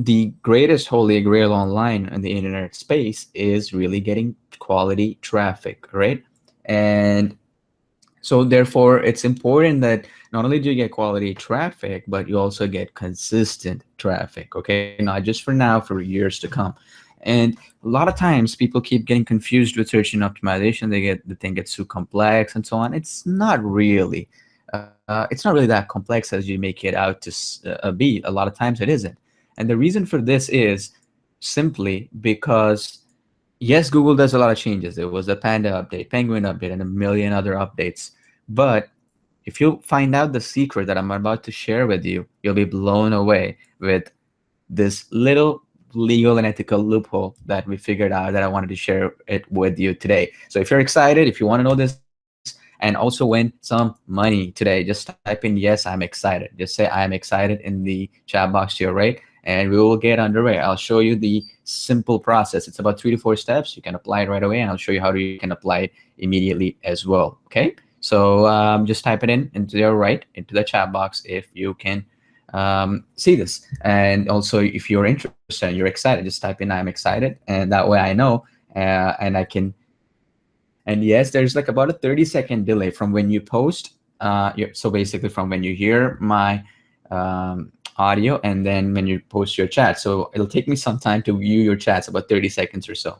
the greatest holy grail online in the internet space is really getting quality traffic, right? And so therefore, it's important that not only do you get quality traffic, but you also get consistent traffic, okay? Not just for now, for years to come. And a lot of times people keep getting confused with search and optimization. The thing gets too complex and so on. It's not really. It's not really that complex as you make it out to be. A lot of times it isn't. And the reason for this is simply because yes, Google does a lot of changes. There was the Panda update, Penguin update, and a million other updates. But if you find out the secret that I'm about to share with you, you'll be blown away with this little legal and ethical loophole that we figured out that I wanted to share it with you today. So if you're excited, if you want to know this and also win some money today, just type in yes, I'm excited. Just say I am excited in the chat box to your right, and we will get underway. I'll show you the simple process. It's about 3 to 4 steps. You can apply it right away, and I'll show you how you can apply it immediately as well. Okay, so just type it in into your right into the chat box if you can see this. And also, if you're interested, you're excited, just type in I'm excited, and that way I know, and I can. And yes, there's like about a 30-second delay from when you post. So basically, from when you hear my audio and then when you post your chat. So it'll take me some time to view your chats, about 30 seconds or so.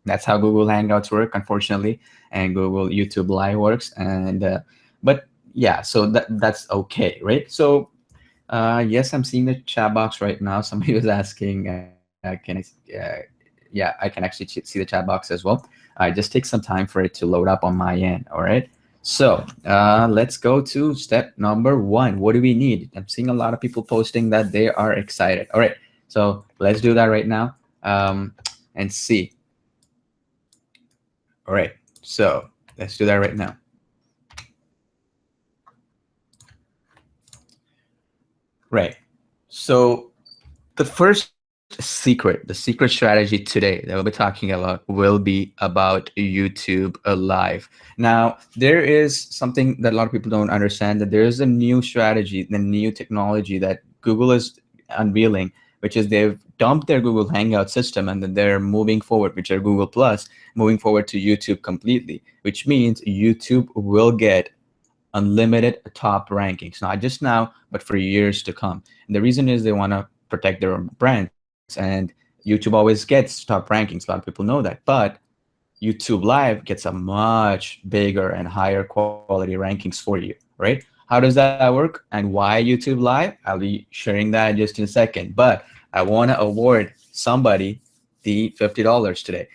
That's how Google Hangouts work, unfortunately, and Google YouTube Live works. And but yeah, so that's okay, right? So yes, I'm seeing the chat box right now. Somebody was asking, yeah, I can actually see the chat box as well. Just take some time for it to load up on my end. All right. So let's go to step number 1. What do we need? I'm seeing a lot of people posting that they are excited. All right. So let's do that right now and see. All right. So let's do that right now. Right. So the first secret, the secret strategy today that we'll be talking about will be about YouTube Live. Now, there is something that a lot of people don't understand, that there is a new strategy, the new technology that Google is unveiling, which is they've dumped their Google Hangout system and then they're moving forward, which are Google Plus, moving forward to YouTube completely, which means YouTube will get unlimited top rankings, not just now, but for years to come. And the reason is they want to protect their own brands, and YouTube always gets top rankings. A lot of people know that, but YouTube Live gets a much bigger and higher quality rankings for you, right? How does that work and why YouTube Live? I'll be sharing that just in a second, but I want to award somebody the $50 today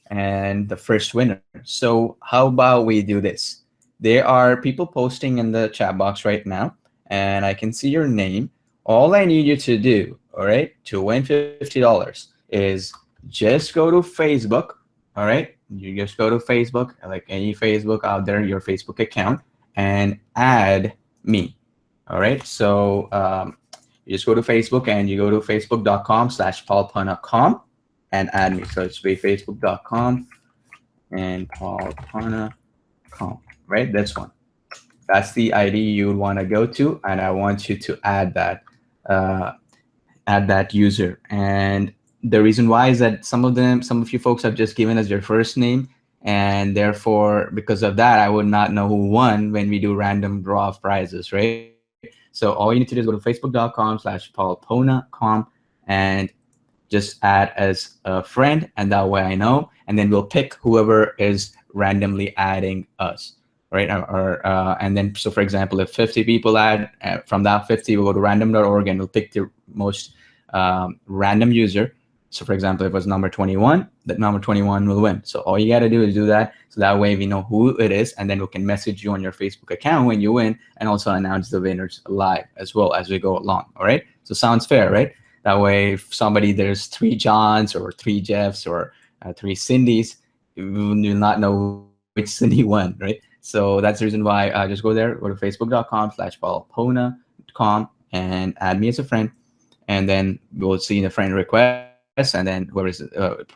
and the first winner. So how about we do this? There are people posting in the chat box right now, and I can see your name. All I need you to do, all right, to win $50 is just go to Facebook, all right? You just go to Facebook, like any Facebook out there, your Facebook account, and add me, all right? So you just go to Facebook and you go to facebook.com/paulpana.com and add me. So it's facebook.com and paulpana.com, right? This one. That's the ID you would want to go to, and I want you to add that user. And the reason why is that some of you folks have just given us your first name, and therefore, because of that, I would not know who won when we do random draw of prizes, right? So all you need to do is go to facebook.com/paulpona.com and just add as a friend, and that way I know, and then we'll pick whoever is randomly adding us. Right, and then, so for example, if 50 people add, from that 50, we'll go to random.org and we'll pick the most random user. So for example, if it was number 21, that number 21 will win. So all you got to do is do that. So that way we know who it is, and then we can message you on your Facebook account when you win, and also announce the winners live as well as we go along. All right. So sounds fair, right? That way, if there's 3 Johns or 3 Jeffs or 3 Cindys, you will not know which Cindy won, right? So that's the reason why just go there, go to facebook.com/paulpona.com and add me as a friend. And then we'll see the friend request, and then whoever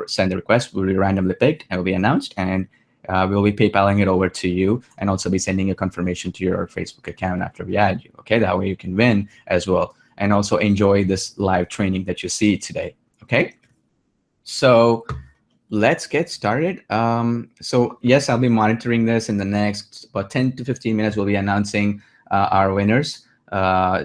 send the request will be randomly picked and will be announced. And we'll be PayPaling it over to you, and also be sending a confirmation to your Facebook account after we add you. Okay, that way you can win as well. and also enjoy this live training that you see today. Okay, so let's get started. So yes, I'll be monitoring this in the next about 10 to 15 minutes. We'll be announcing our winners.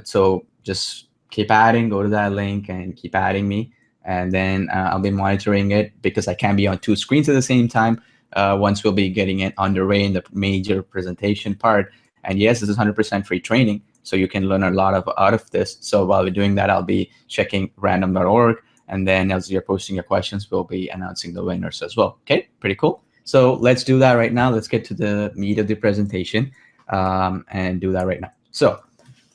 So just keep adding, go to that link and keep adding me. And then I'll be monitoring it because I can't be on two screens at the same time. Once we'll be getting it underway in the major presentation part. And yes, this is 100% free training, so you can learn a lot out of this. So while we're doing that, I'll be checking random.org. And then as you're posting your questions, we'll be announcing the winners as well. Okay, pretty cool. So let's do that right now. Let's get to the meat of the presentation and do that right now. So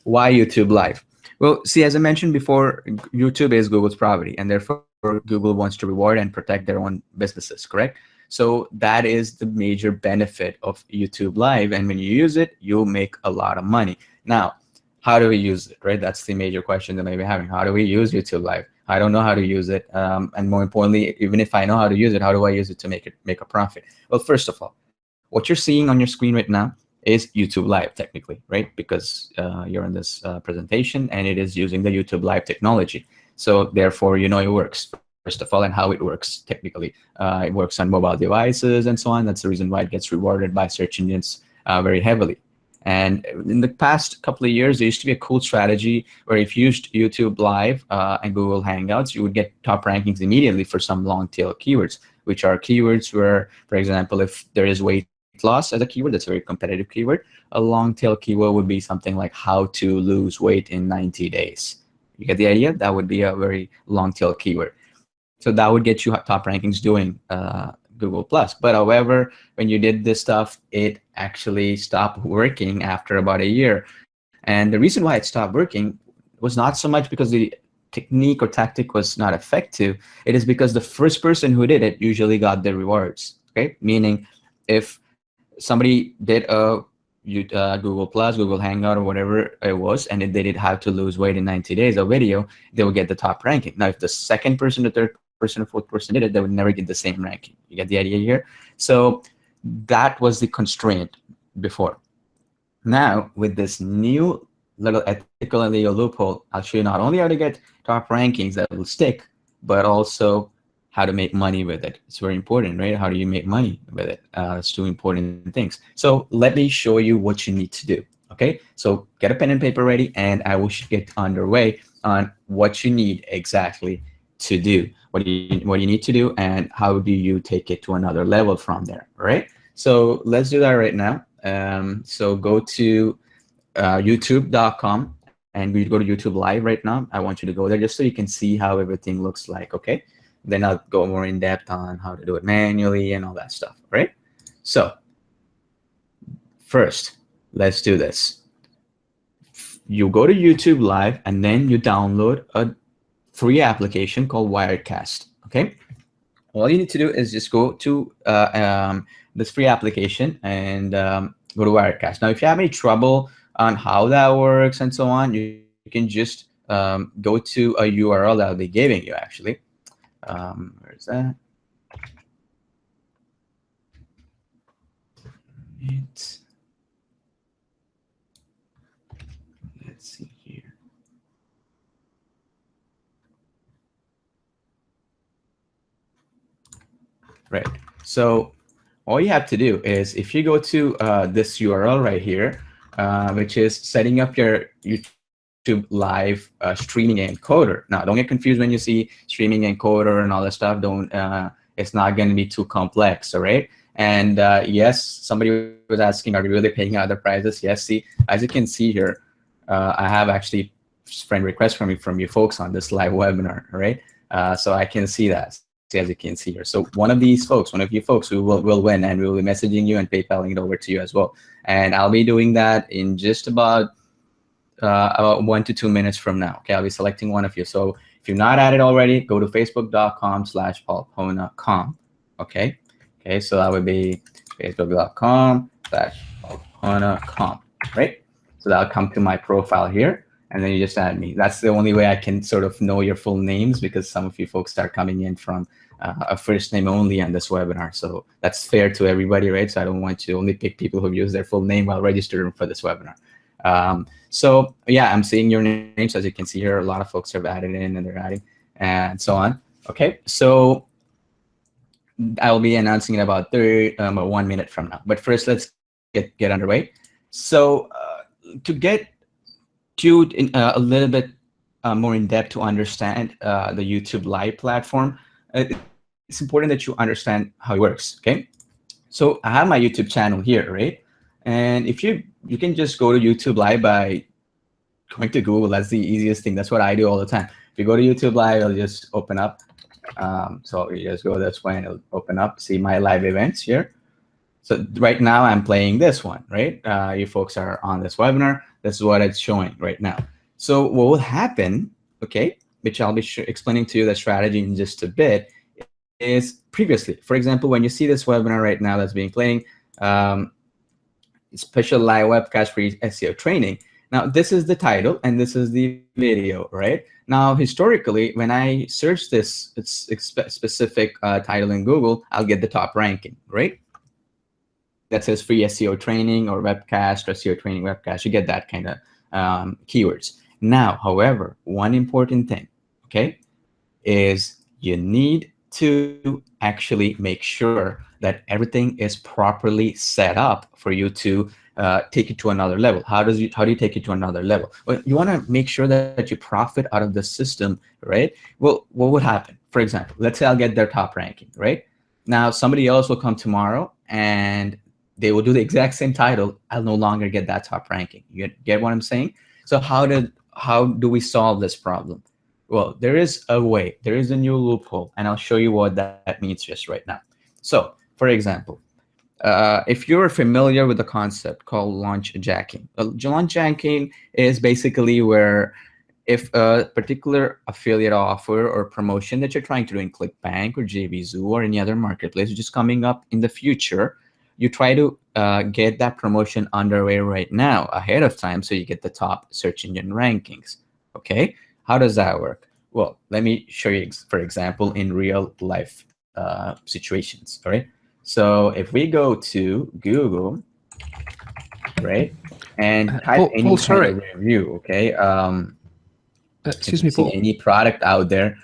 why YouTube Live? Well, see, as I mentioned before, YouTube is Google's property, and therefore Google wants to reward and protect their own businesses, correct? So that is the major benefit of YouTube Live. And when you use it, you'll make a lot of money. Now, how do we use it, right? That's the major question that may be having. How do we use YouTube Live? I don't know how to use it. And more importantly, even if I know how to use it, how do I use it to make a profit? Well, first of all, what you're seeing on your screen right now is YouTube Live technically, right? Because you're in this presentation and it is using the YouTube Live technology. So therefore, you know it works, first of all, and how it works technically. It works on mobile devices and so on. That's the reason why it gets rewarded by search engines very heavily. And in the past couple of years, there used to be a cool strategy where if you used YouTube Live and Google Hangouts, you would get top rankings immediately for some long tail keywords, which are keywords where, for example, if there is weight loss as a keyword, that's a very competitive keyword. A long tail keyword would be something like how to lose weight in 90 days. You get the idea? That would be a very long tail keyword. So that would get you top rankings doing Google Plus. But however, when you did this stuff, it actually stopped working after about a year. And the reason why it stopped working was not so much because the technique or tactic was not effective. It is because the first person who did it usually got the rewards. Okay, meaning if somebody did a Google Plus, Google Hangout, or whatever it was, and if they did how to lose weight in 90 days, a video, they will get the top ranking. Now, if the second person, the third person, or fourth person did it, they would never get the same ranking. You get the idea here? So that was the constraint before. Now, with this new little ethical and legal loophole, I'll show you not only how to get top rankings that will stick, but also how to make money with it. It's very important, right? How do you make money with it? It's two important things. So let me show you what you need to do. Okay, so get a pen and paper ready, and I will get underway on what you need exactly to do, what you need to do, and how do you take it to another level from there. All right, so let's do that right now. So go to youtube.com, and we go to YouTube Live right now. I want you to go there just so you can see how everything looks like. Okay, then I'll go more in depth on how to do it manually and all that stuff. Right, so first, let's do this. You go to YouTube Live, and then you download a free application called Wirecast. Okay, all you need to do is just go to this free application and go to Wirecast. Now, if you have any trouble on how that works and so on, you can just go to a URL that I'll be giving you actually. Where's that? Let's see here. Right. So all you have to do is if you go to this URL right here, which is setting up your YouTube Live streaming encoder. Now, don't get confused when you see streaming encoder and all that stuff. Don't. It's not going to be too complex, all right? And yes, somebody was asking, are we really paying other prices? Yes. See, as you can see here, I have actually friend requests from you folks on this live webinar, all right? So I can see that. As you can see here. So one of you folks who will win, and we will be messaging you and PayPaling it over to you as well. And I'll be doing that in just about 1 to 2 minutes from now. Okay, I'll be selecting one of you. So if you're not at it already, go to facebook.com/paulhona.com. Okay, so that would be facebook.com/paulhona.com, right? So that'll come to my profile here. And then you just add me. That's the only way I can sort of know your full names, because some of you folks start coming in from a first name only on this webinar. So that's fair to everybody, right? So I don't want to only pick people who use their full name while registering for this webinar. So yeah, I'm seeing your names. As you can see here, a lot of folks have added in and they're adding and so on. Okay, so I'll be announcing it about 1 minute from now. But first, let's get underway. So to get a little bit more in depth to understand the YouTube Live platform, it's important that you understand how it works. Okay, so I have my YouTube channel here, right? And if you can just go to YouTube Live by going to Google. That's the easiest thing. That's what I do all the time. If you go to YouTube Live, it'll just open up. So you just go this way and it'll open up. See my live events here. So right now I'm playing this one, right? You folks are on this webinar. This is what it's showing right now. So what will happen, okay, which I'll be explaining to you the strategy in just a bit, is previously, for example, when you see this webinar right now that's being playing, special live webcast for SEO training. Now, this is the title and this is the video, right? Now, historically, when I search this specific title in Google, I'll get the top ranking, right? That says free SEO training or webcast or SEO training webcast. You get that kind of keywords. Now, however, one important thing, okay, is you need to actually make sure that everything is properly set up for you to take it to another level. How do you take it to another level? Well, you want to make sure that you profit out of the system, right? Well, what would happen? For example, let's say I'll get their top ranking, right? Now somebody else will come tomorrow and they will do the exact same title. I'll no longer get that top ranking. You get what I'm saying? So how do we solve this problem? Well, there is a way. There is a new loophole, and I'll show you what that means just right now. So, for example, if you're familiar with the concept called launch jacking, launch jacking is basically where if a particular affiliate offer or promotion that you're trying to do in ClickBank or JVZoo or any other marketplace, which is coming up in the future, you try to get that promotion underway right now ahead of time so you get the top search engine rankings. Okay, how does that work? Well, let me show you, for example, in real life situations. All right. So if we go to Google, right, and type any kind of review, okay. Excuse me, Paul. Any product out there,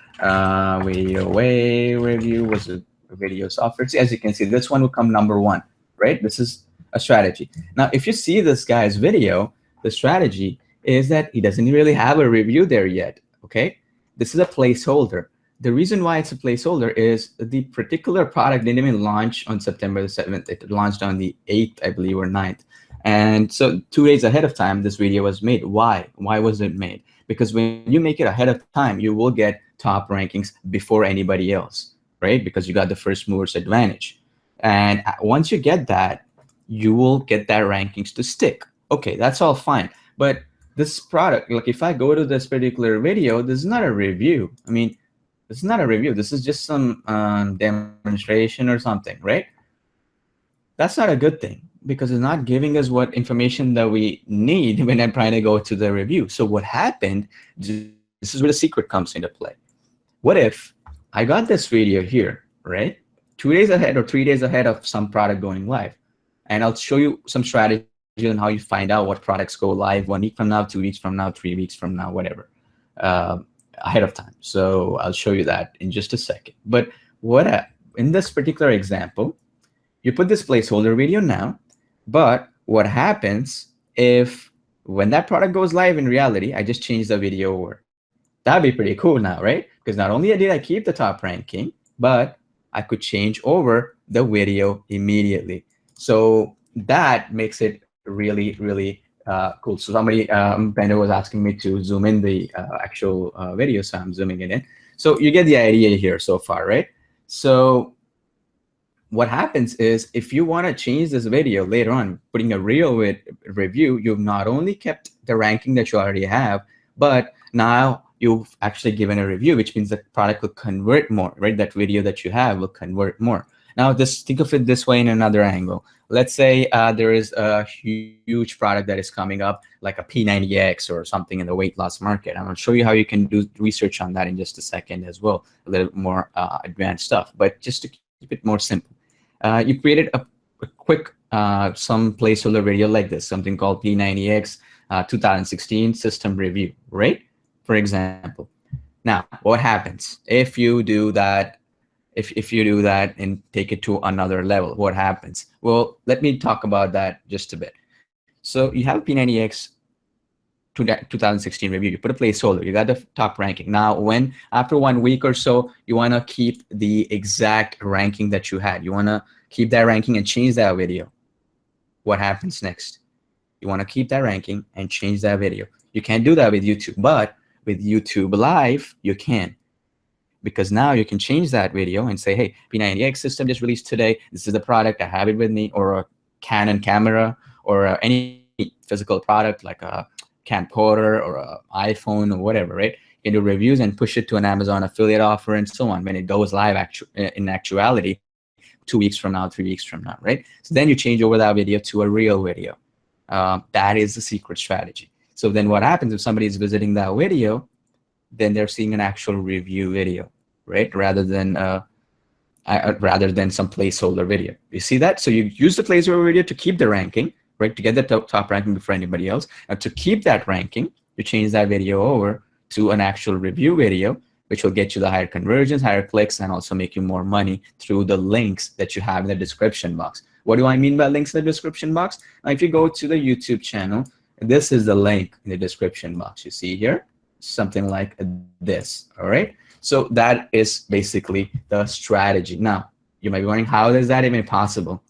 video way review was a video software. See, as you can see, this one will come number one, right? This is a strategy. Now, if you see this guy's video, the strategy is that he doesn't really have a review there yet, okay? This is a placeholder. The reason why it's a placeholder is the particular product didn't even launch on September the 7th. It launched on the 8th, I believe, or 9th. And so 2 days ahead of time, this video was made. Why? Why was it made? Because when you make it ahead of time, you will get top rankings before anybody else, right? Because you got the first mover's advantage. And once you get that, you will get that rankings to stick. Okay, that's all fine. But this product, like if I go to this particular video, this is not a review. I mean, this is not a review. This is just some demonstration or something, right? That's not a good thing because it's not giving us what information that we need when I'm trying to go to the review. So what happened, this is where the secret comes into play. What if I got this video here, right? 2 days ahead or 3 days ahead of some product going live. And I'll show you some strategy on how you find out what products go live 1 week from now, 2 weeks from now, 3 weeks from now, whatever, ahead of time. So I'll show you that in just a second. But in this particular example, you put this placeholder video now, but what happens if when that product goes live in reality, I just change the video over? That'd be pretty cool now, right? Because not only did I keep the top ranking, but I could change over the video immediately. So that makes it really, really cool. So somebody, Bender was asking me to zoom in the actual video, so I'm zooming it in. So you get the idea here so far, right? So what happens is if you want to change this video later on, putting a real review, you've not only kept the ranking that you already have, but now you've actually given a review, which means the product will convert more, right? That video that you have will convert more. Now, just think of it this way in another angle. Let's say there is a huge product that is coming up, like a P90X or something in the weight loss market. I'm going to show you how you can do research on that in just a second as well, a little more advanced stuff. But just to keep it more simple, you created a quick some placeholder video like this, something called P90X. 2016 system review, right? For example. Now, what happens if you do that? If you do that and take it to another level, what happens? Well, let me talk about that just a bit. So you have P90X 2016 review. You put a placeholder. You got the top ranking. Now, when after 1 week or so, you want to keep the exact ranking that you had. You want to keep that ranking and change that video. What happens next? You want to keep that ranking and change that video. You can't do that with YouTube, but with YouTube Live, you can. Because now you can change that video and say, hey, P90X system just released today. This is the product. I have it with me, or a Canon camera, or any physical product like a camcorder or an iPhone or whatever, right? You can do reviews and push it to an Amazon affiliate offer and so on when it goes live in actuality 2 weeks from now, 3 weeks from now, right? So then you change over that video to a real video. That is the secret strategy. So then what happens if somebody is visiting that video, then they're seeing an actual review video, right? Rather than some placeholder video. You see that? So you use the placeholder video to keep the ranking, right? To get the top ranking before anybody else. And to keep that ranking, you change that video over to an actual review video, which will get you the higher conversions, higher clicks, and also make you more money through the links that you have in the description box. What do I mean by links in the description box? Now, if you go to the YouTube channel, this is the link in the description box. You see here, something like this, all right? So that is basically the strategy. Now, you might be wondering, how is that even possible?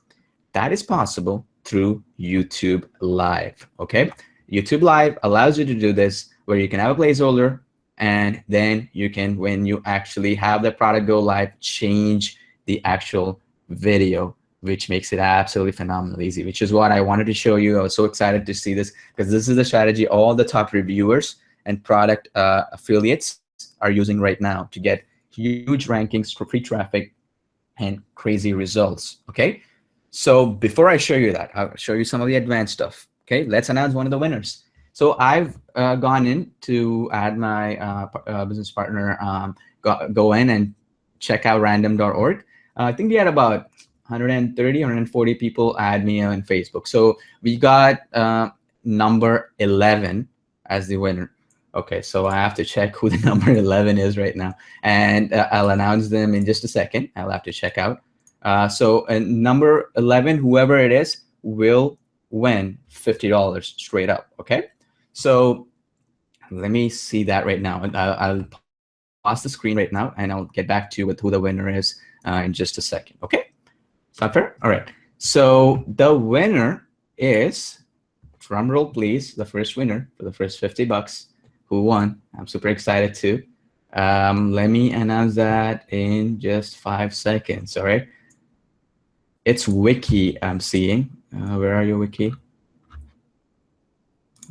That is possible through YouTube Live, okay? YouTube Live allows you to do this where you can have a placeholder, and then you can, when you actually have the product go live, change the actual video, which makes it absolutely phenomenally easy, which is what I wanted to show you. I was so excited to see this because this is the strategy all the top reviewers and product affiliates are using right now to get huge rankings for free traffic and crazy results, okay? So before I show you that, I'll show you some of the advanced stuff, okay? Let's announce one of the winners. So I've gone in to add my business partner, go in and check out random.org. I think we had about 130, 140 people add me on Facebook. So we got number 11 as the winner. Okay, so I have to check who the number 11 is right now. And I'll announce them in just a second. I'll have to check out. So number 11, whoever it is, will win $50 straight up, okay? So let me see that right now. I'll pause the screen right now, and I'll get back to you with who the winner is in just a second, okay? Sound fair? All right. So the winner is, drum roll please, the first winner for the first $50. Who won? I'm super excited too. Let me announce that in just 5 seconds, all right? It's Wiki I'm seeing. Where are you, Wiki?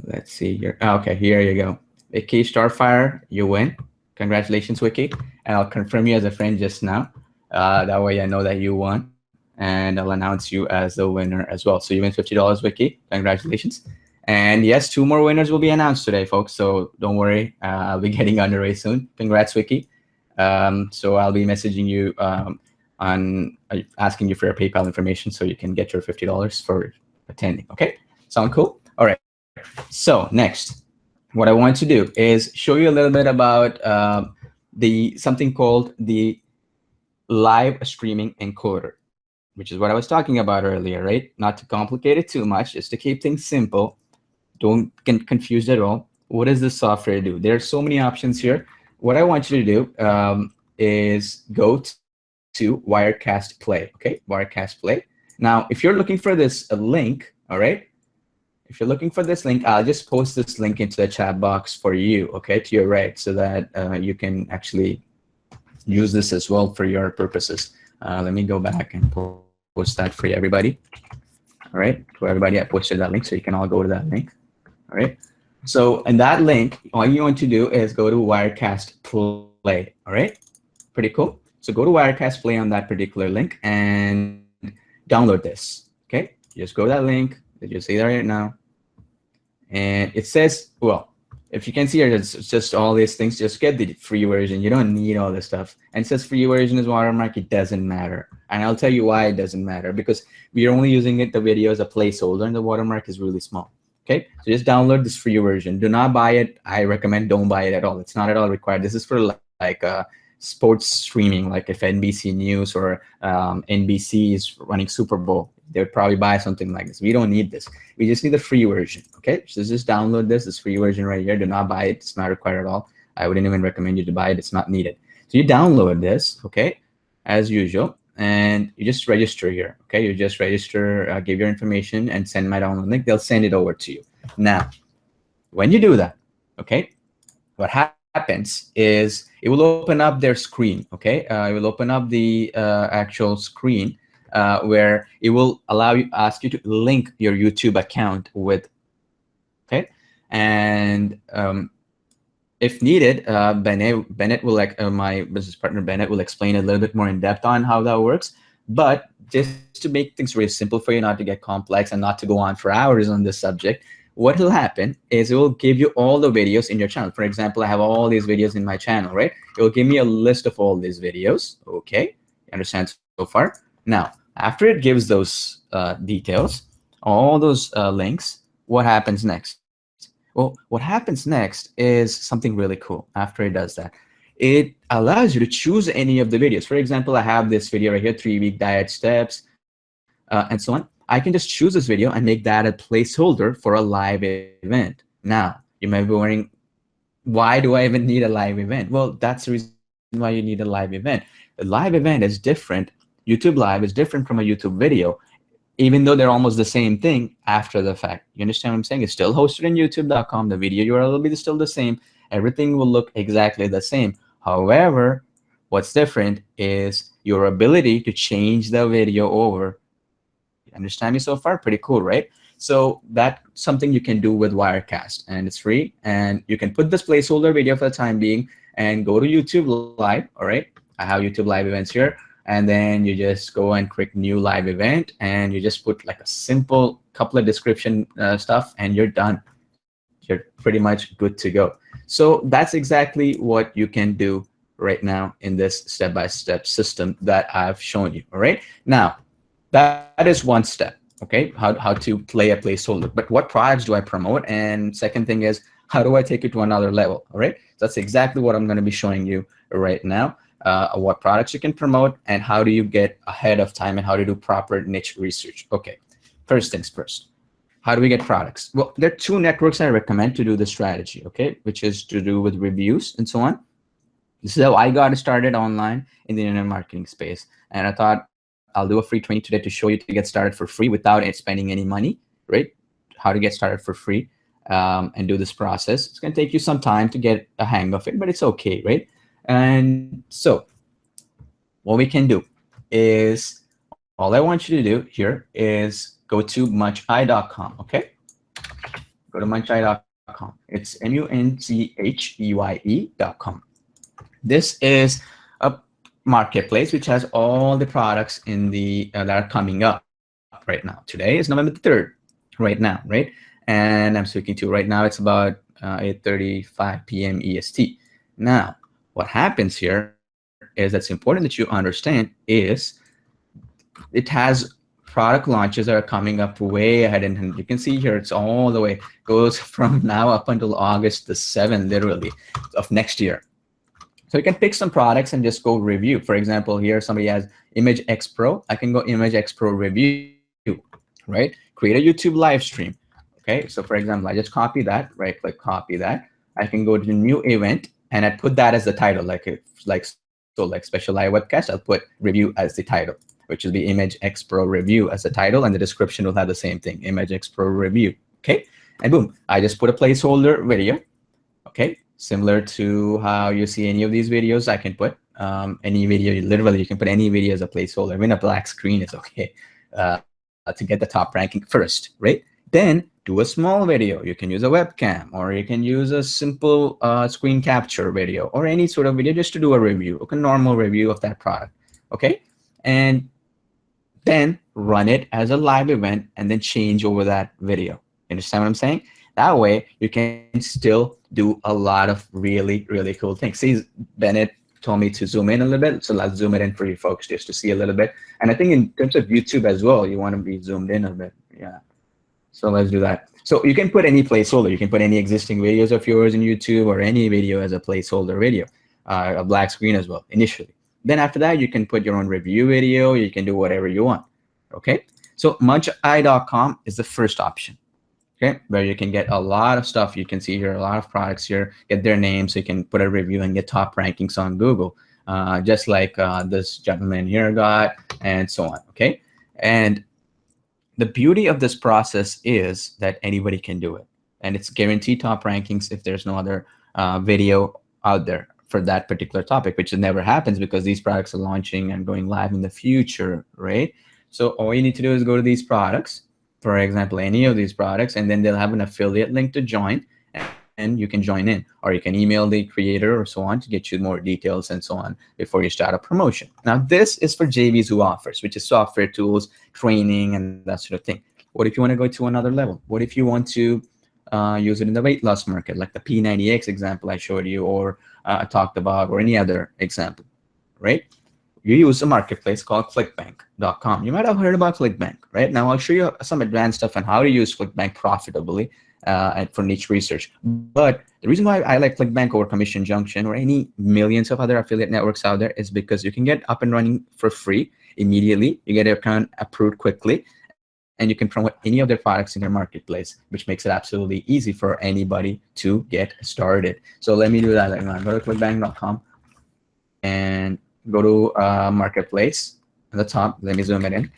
Let's see here. Oh, okay, here you go. Wiki Starfire, you win. Congratulations, Wiki. And I'll confirm you as a friend just now. That way I know that you won. And I'll announce you as the winner as well. So you win $50, Wiki. Congratulations. And yes, 2 more winners will be announced today, folks. So don't worry. I'll be getting underway soon. Congrats, Wiki. So I'll be messaging you on asking you for your PayPal information so you can get your $50 for attending. Okay? Sound cool? All right. So next, what I want to do is show you a little bit about something called the live streaming encoder, which is what I was talking about earlier, right? Not to complicate it too much, just to keep things simple. Don't get confused at all. What does this software do? There are so many options here. What I want you to do is go to Wirecast Play, okay? Wirecast Play. Now, if you're looking for this link, all right? If you're looking for this link, I'll just post this link into the chat box for you, okay, to your right, so that you can actually use this as well for your purposes. Let me go back and post that for everybody. All right, for everybody, I posted that link, so you can all go to that link. All right. So in that link, all you want to do is go to Wirecast Play. All right. Pretty cool. So go to Wirecast Play on that particular link and download this. Okay. Just go to that link that you see there right now. And it says, well, if you can see here, it's just all these things. Just get the free version. You don't need all this stuff. And it says free version is watermark. It doesn't matter. And I'll tell you why it doesn't matter. Because we are only using the video as a placeholder, and the watermark is really small. Okay, so just download this free version. Do not buy it. I recommend don't buy it at all. It's not at all required. This is for like sports streaming, like if NBC News or NBC is running Super Bowl, they would probably buy something like this. We don't need this. We just need the free version. Okay, so just download this free version right here. Do not buy it. It's not required at all. I wouldn't even recommend you to buy it. It's not needed. So you download this, okay, as usual, and you just register here. Okay, you just register, give your information, and send my download link. They'll send it over to you. Now, when you do that, okay, what happens is it will open up their screen. Okay, it will open up the actual screen where it will ask you to link your YouTube account with. Okay, and if needed, Bennett will, like my business partner Bennett will explain a little bit more in depth on how that works. But just to make things really simple for you, not to get complex and not to go on for hours on this subject, what will happen is it will give you all the videos in your channel. For example, I have all these videos in my channel, right? It will give me a list of all these videos. Okay, you understand so far? Now, after it gives those details, all those links, what happens next? Well, what happens next is something really cool. After it does that, it allows you to choose any of the videos. For example, I have this video right here, 3-week diet steps, and so on. I can just choose this video and make that a placeholder for a live event. Now, you may be wondering, why do I even need a live event? Well, that's the reason why you need a live event. A live event is different. YouTube Live is different from a YouTube video, even though they're almost the same thing after the fact. You understand what I'm saying? It's still hosted in youtube.com. The video URL will be still the same. Everything will look exactly the same. However, what's different is your ability to change the video over. Understand me so far? Pretty cool, right? So that's something you can do with Wirecast, and it's free. And you can put this placeholder video for the time being and go to YouTube Live. All right, I have YouTube Live events here. And then you just go and click new live event, and you just put like a simple couple of description stuff, and you're done. You're pretty much good to go. So that's exactly what you can do right now in this step-by-step system that I've shown you. All right. Now, that is one step. Okay, how to play a placeholder. But what products do I promote? And second thing is, how do I take it to another level? All right. So that's exactly what I'm going to be showing you right now. What products you can promote, and how do you get ahead of time, and how to do proper niche research. Okay, first things first. How do we get products? Well, there are two networks I recommend to do the strategy, okay, which is to do with reviews and so on. This is how I got started online in the internet marketing space. And I thought I'll do a free training today to show you to get started for free without spending any money, right? How to get started for free and do this process. It's going to take you some time to get a hang of it, but it's okay, right? And so what we can do is, all I want you to do here is go to muncheye.com, okay? Go to muncheye.com. It's muncheye.com. This is a marketplace which has all the products in the that are coming up right now. Today is November the 3rd, right now, right? And I'm speaking to you right now. It's about 8:35 p.m. EST. Now, what happens here is, that's important that you understand, is it has product launches that are coming up way ahead. And you can see here, it's all the way, goes from now up until August the 7th, literally, of next year. So you can pick some products and just go review. For example, here somebody has Image X Pro. I can go Image X Pro review, right? Create a YouTube live stream. Okay, so for example, I just copy that, right click, copy that. I can go to new event, and I put that as the title, like special live webcast. I'll put review as the title, which will be Image X Pro review as the title, and the description will have the same thing, Image X Pro review. Okay, and boom, I just put a placeholder video. Okay, similar to how you see any of these videos, I can put any video. Literally, you can put any video as a placeholder. Even a black screen is okay to get the top ranking first, right? Then do a small video. You can use a webcam, or you can use a simple screen capture video, or any sort of video just to do a review, a normal review of that product. Okay, and then run it as a live event, and then change over that video. You understand what I'm saying? That way, you can still do a lot of really, really cool things. See, Bennett told me to zoom in a little bit, so let's zoom it in for you folks just to see a little bit. And I think in terms of YouTube as well, you want to be zoomed in a bit. Yeah. So let's do that. So you can put any placeholder. You can put any existing videos of yours in YouTube or any video as a placeholder video, a black screen as well initially. Then after that, you can put your own review video. You can do whatever you want. Okay. So muncheye.com is the first option. Okay, where you can get a lot of stuff. You can see here a lot of products here, get their names, so you can put a review and get top rankings on Google, just like this gentleman here got, and so on. Okay, and the beauty of this process is that anybody can do it, and it's guaranteed top rankings if there's no other video out there for that particular topic, which never happens because these products are launching and going live in the future, right? So all you need to do is go to these products, for example, any of these products, and then they'll have an affiliate link to join, and you can join in, or you can email the creator or so on to get you more details and so on before you start a promotion. Now, this is for JVs who offers, which is software tools, training, and that sort of thing. What if you want to go to another level? What if you want to use it in the weight loss market, like the P90X example I showed you, or I talked about, or any other example, right? You use a marketplace called clickbank.com. You might have heard about ClickBank, right? Now I'll show you some advanced stuff on how to use ClickBank profitably and for niche research. But the reason why I like ClickBank over Commission Junction or any millions of other affiliate networks out there is because you can get up and running for free immediately. You get your account approved quickly, and you can promote any of their products in their marketplace, which makes it absolutely easy for anybody to get started. So let me do that. Go to clickbank.com and go to marketplace at the top. Let me zoom it in,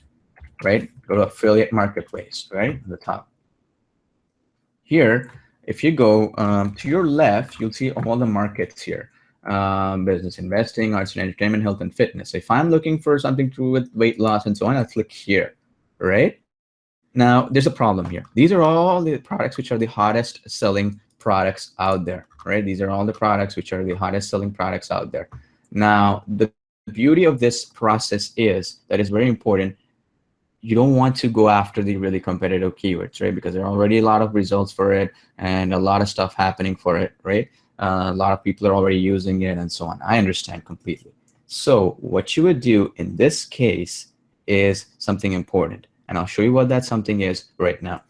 right? Go to affiliate marketplace, right? At the top. Here, if you go to your left, you'll see all the markets here. Business, investing, arts and entertainment, health and fitness. So if I'm looking for something to do with weight loss and so on, I'll click here, right? Now, there's a problem here. These are all the products which are the hottest selling products out there, right? These are all the products which are the hottest selling products out there. Now, the beauty of this process is that it's very important. You don't want to go after the really competitive keywords, right? Because there are already a lot of results for it and a lot of stuff happening for it, right? A lot of people are already using it and so on. I understand completely. So what you would do in this case is something important. And I'll show you what that something is right now.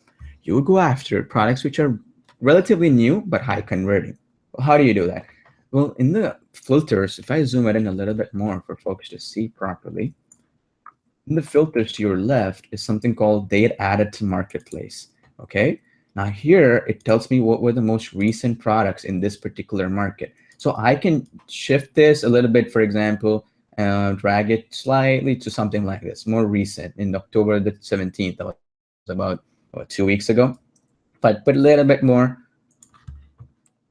You would go after products which are relatively new but high converting. Well, how do you do that? Well, in the filters, if I zoom it in a little bit more for folks to see properly, in the filters to your left is something called date added to marketplace. Okay. Now here it tells me what were the most recent products in this particular market. So I can shift this a little bit, for example, drag it slightly to something like this, more recent, in October the 17th. That was about 2 weeks ago. But put a little bit more.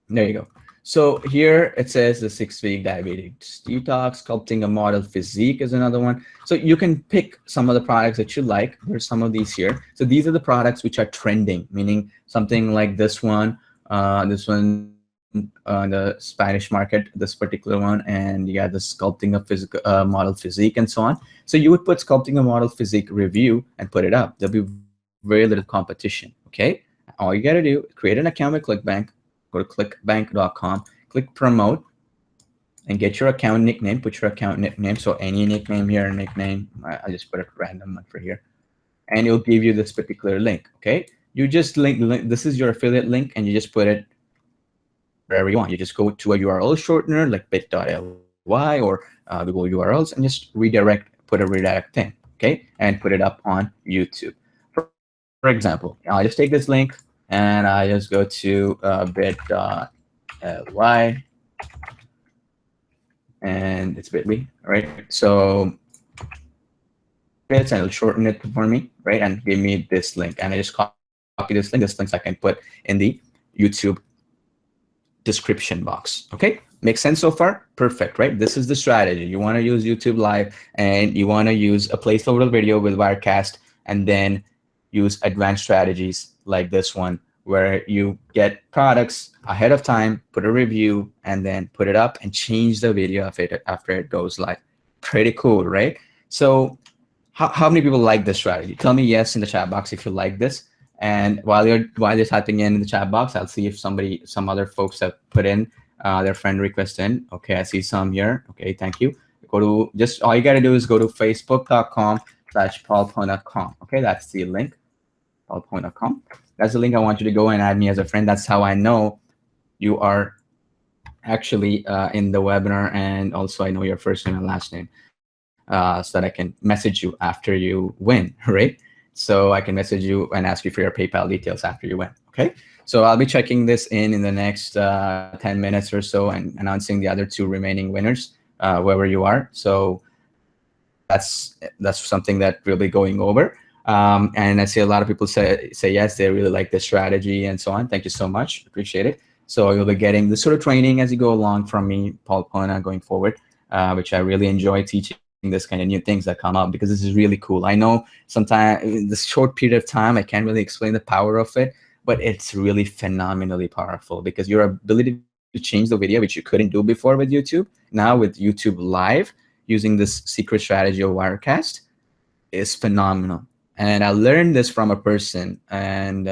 There you go. So here it says the 6-week diabetes detox, sculpting a model physique is another one. So you can pick some of the products that you like. There's some of these here. So these are the products which are trending, meaning something like this one, the Spanish market, this particular one, and you got the sculpting a physical model physique and so on. So you would put sculpting a model physique review and put it up. There'll be very little competition. Okay, all you got to do, create an account with ClickBank, go to clickbank.com, click promote, and get your account nickname. Put your account nickname. So any nickname here, nickname. I just put a random one for here, and it'll give you this particular link. Okay, you just link. This is your affiliate link, and you just put it wherever you want. You just go to a URL shortener like bit.ly or Google URLs and just put a redirect thing, okay, and put it up on YouTube. For example, I'll just take this link and I just go to bit.ly, and it's bit.ly, right? So bits, and it'll shorten it for me, right, and give me this link, and I just copy this link. This link I can put in the YouTube description box. Okay, makes sense so far? Perfect, right? This is the strategy. You want to use YouTube Live, and you want to use a placeholder video with Wirecast, and then use advanced strategies like this one, where you get products ahead of time, put a review, and then put it up and change the video of it after it goes live. Pretty cool, right? So how many people like this strategy? Tell me yes in the chat box if you like this. And while you're typing in the chat box, I'll see if some other folks have put in their friend request in. Okay, I see some here. Okay, thank you. Go to, just all you got to do is go to facebook.com/paulpone.com. Okay, that's the link. paulpoint.com. That's the link. I want you to go and add me as a friend. That's how I know you are actually in the webinar, and also I know your first name and last name, so that I can message you after you win, right? So I can message you and ask you for your PayPal details after you win. Okay. So I'll be checking this in the next 10 minutes or so and announcing the other 2 remaining winners, wherever you are. So that's something that we'll be going over. And I see a lot of people say yes, they really like the strategy and so on. Thank you so much. Appreciate it. So you'll be getting this sort of training as you go along from me, Paul Pona, going forward, which I really enjoy teaching this kind of new things that come up, because this is really cool. I know sometimes in this short period of time, I can't really explain the power of it, but it's really phenomenally powerful, because your ability to change the video, which you couldn't do before with YouTube, now with YouTube Live, using this secret strategy of Wirecast, is phenomenal. And I learned this from a person, and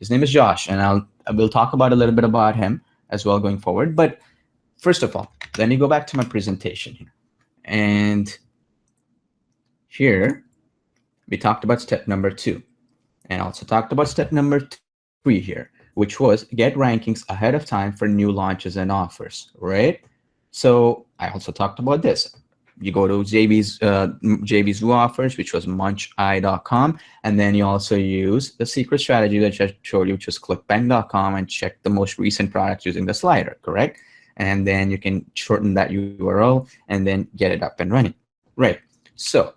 his name is Josh, and I will talk about a little bit about him as well going forward. But first of all, let me go back to my presentation here. And here, we talked about step number 2, and also talked about step number 3 here, which was get rankings ahead of time for new launches and offers, right? So I also talked about this. You go to JV's Zoo offers, which was muncheye.com, and then you also use the secret strategy that I showed you, which is clickbank.com, and check the most recent products using the slider, correct? And then you can shorten that URL and then get it up and running. Right. So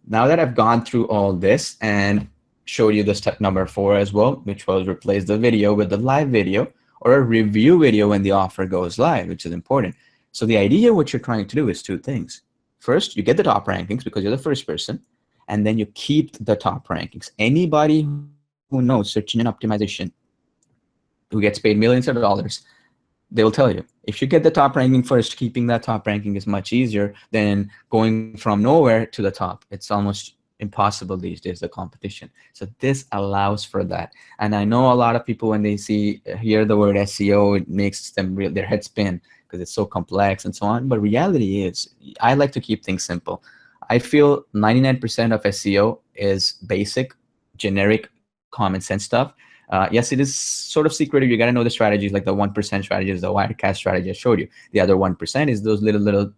now that I've gone through all this and showed you the step number 4 as well, which was replace the video with the live video or a review video when the offer goes live, which is important. So the idea, what you're trying to do is 2 things. First, you get the top rankings because you're the first person, and then you keep the top rankings. Anybody who knows search engine optimization, who gets paid millions of dollars, they will tell you, if you get the top ranking first, keeping that top ranking is much easier than going from nowhere to the top. It's almost impossible these days, the competition. So this allows for that. And I know a lot of people, when they hear the word SEO, it makes them their head spin because it's so complex and so on. But reality is, I like to keep things simple. I feel 99% of SEO is basic, generic, common sense stuff. Yes, it is sort of secretive. You got to know the strategies, like the 1% strategies, the Wirecast strategy I showed you. The other 1% is those little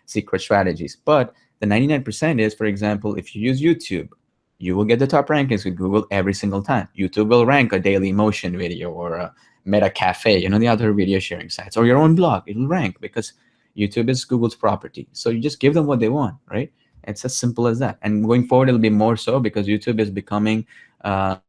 secret strategies. But the 99% is, for example, if you use YouTube, you will get the top rankings with Google every single time. YouTube will rank a Daily Motion video or a Meta Cafe, the other video sharing sites, or your own blog. It'll rank because YouTube is Google's property. So you just give them what they want, right? It's as simple as that. And going forward, it'll be more so because YouTube is becoming a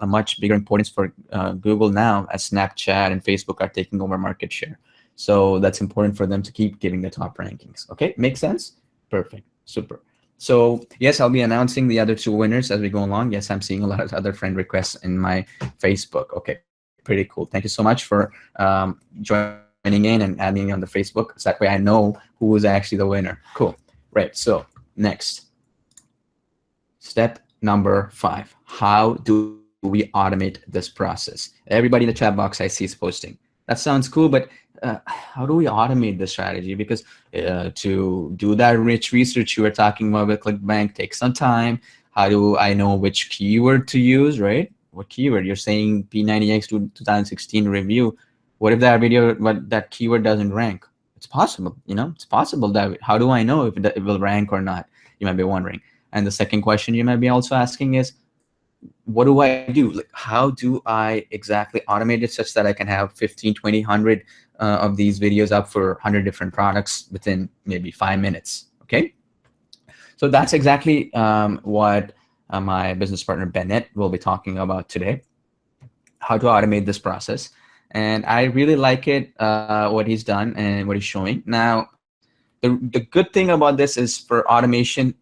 much bigger importance for Google now, as Snapchat and Facebook are taking over market share. So that's important for them to keep giving the top rankings. Okay, makes sense? Perfect, super. So yes, I'll be announcing the other 2 winners as we go along. Yes, I'm seeing a lot of other friend requests in my Facebook. Okay, pretty cool. Thank you so much for joining in and adding me on the Facebook. So that way I know who is actually the winner. Cool. Right, so next. Step number 5. How do we automate this process? Everybody in the chat box I see is posting. That sounds cool, but how do we automate the strategy? Because to do that rich research you were talking about with ClickBank takes some time. How do I know which keyword to use, right? What keyword? You're saying P90X 2016 review. What if that video, that keyword doesn't rank? It's possible, it's possible that. How do I know if it will rank or not? You might be wondering. And the second question you might be also asking is, what do I do? Like, how do I exactly automate it such that I can have 15, 20, 100 of these videos up for 100 different products within maybe 5 minutes? Okay. So that's exactly what my business partner, Bennett, will be talking about today, how to automate this process. And I really like it, what he's done and what he's showing. Now, the good thing about this is for automation,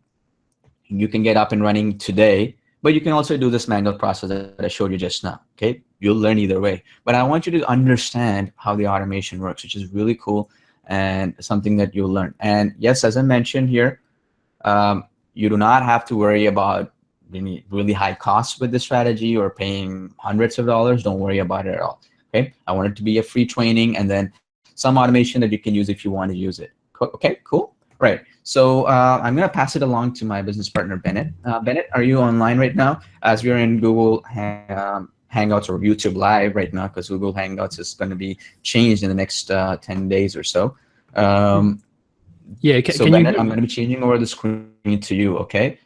you can get up and running today, but you can also do this manual process that I showed you just now, okay? You'll learn either way. But I want you to understand how the automation works, which is really cool and something that you'll learn. And yes, as I mentioned here, you do not have to worry about any really high costs with this strategy or paying hundreds of dollars. Don't worry about it at all, okay? I want it to be a free training and then some automation that you can use if you want to use it. Okay, cool. Right. So I'm going to pass it along to my business partner, Bennett. Bennett, are you online right now? As we're in Google Hangouts or YouTube Live right now, because Google Hangouts is going to be changed in the next 10 days or so. Yeah. So Bennett, I'm going to be changing over the screen to you, okay?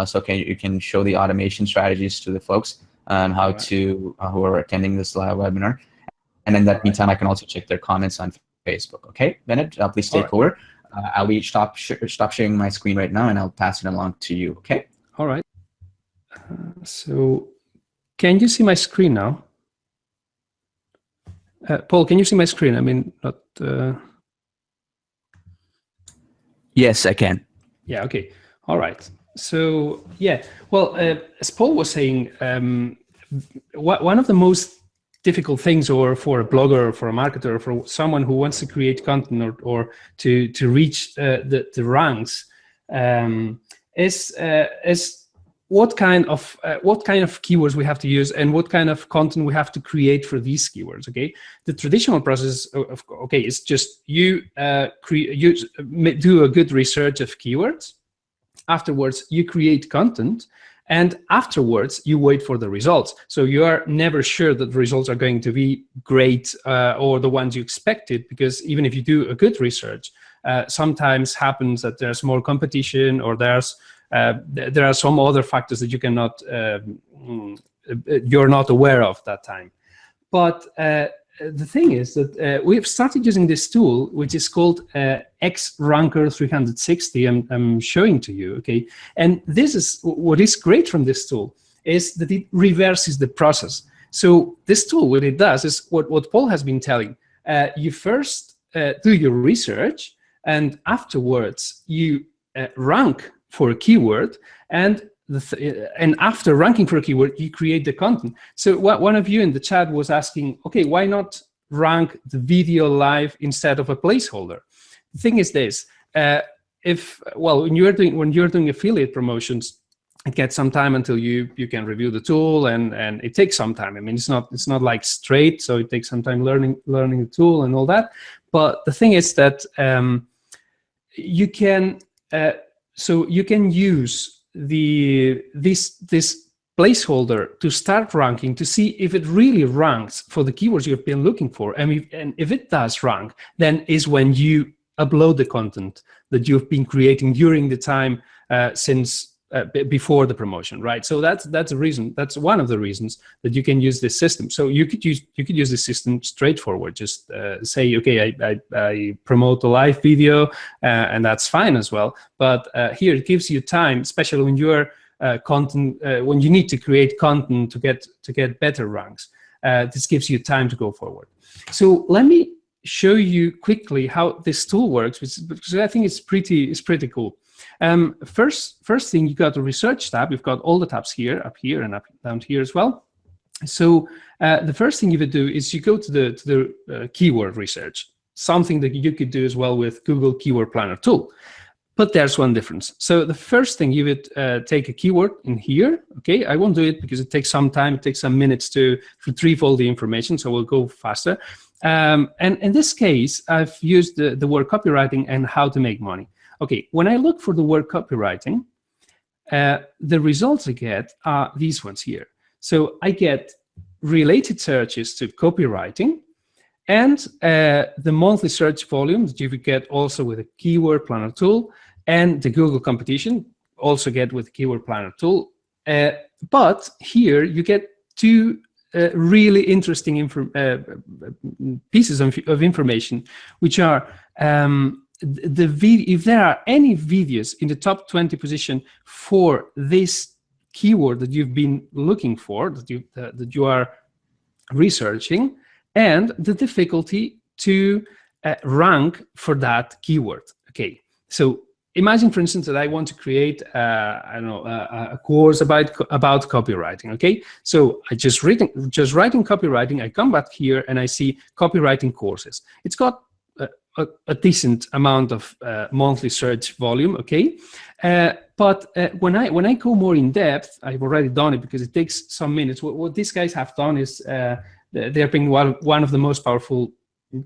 So you can show the automation strategies to the folks on how to who are attending this live webinar. And in that meantime, I can also check their comments on Facebook. Okay, Bennett, please take over. I'll be stop sharing my screen right now, and I'll pass it along to you. Okay. All right. So, can you see my screen now? Paul, can you see my screen? I mean, not. Yes, I can. Yeah. Okay. All right. So yeah. Well, as Paul was saying, one of the most difficult things, or for a blogger, or for a marketer, or for someone who wants to create content or to reach the ranks, is what kind of keywords we have to use and what kind of content we have to create for these keywords. Okay, the traditional process is just you do a good research of keywords. Afterwards, you create content. And afterwards, you wait for the results. So you are never sure that the results are going to be great or the ones you expected, because even if you do a good research, sometimes happens that there's more competition, or there are some other factors that you cannot, you're not aware of that time. But the thing is that we've started using this tool, which is called X-Ranker 360. I'm showing to you, okay? And this is what is great from this tool, is that it reverses the process. So this tool, what it does is what Paul has been telling. You first do your research, and afterwards you rank for a keyword, and after ranking for a keyword, you create the content. So one of you in the chat was asking, okay, why not rank the video live instead of a placeholder? The thing is this: when you're doing affiliate promotions, it gets some time until you can review the tool, and it takes some time. I mean, it's not like straight, so it takes some time learning the tool and all that. But the thing is that you can use this placeholder to start ranking, to see if it really ranks for the keywords you've been looking for. And if it does rank, then is when you upload the content that you've been creating during the time since before the promotion, right? So that's a reason. That's one of the reasons that you can use this system. So you could use this system straightforward. Just say, okay, I promote a live video, and that's fine as well. But here it gives you time, especially when you're when you need to create content to get better ranks. This gives you time to go forward. So let me show you quickly how this tool works, because I think it's pretty cool. First thing, you got the research tab. You've got all the tabs here, up here, and up down here as well. So the first thing you would do is you go to the keyword research, something that you could do as well with Google Keyword Planner tool. But there's one difference. So the first thing, you would take a keyword in here. Okay, I won't do it because it takes some time. It takes some minutes to retrieve all the information, so we'll go faster. And in this case, I've used the word copywriting and how to make money. Okay, when I look for the word copywriting, the results I get are these ones here. So I get related searches to copywriting, and the monthly search volume that you would get also with a Keyword Planner tool, and the Google competition also get with the Keyword Planner tool. But here you get two really interesting pieces of information, which are if there are any videos in the top 20 position for this keyword that you've been looking for, that you are researching, and the difficulty to rank for that keyword. Okay, so imagine, for instance, that I want to create a course about copywriting. Okay, so I just writing copywriting. I come back here and I see copywriting courses. It's got a decent amount of monthly search volume. Okay, but when I go more in depth, I've already done it because it takes some minutes. What these guys have done is they're being one of the most powerful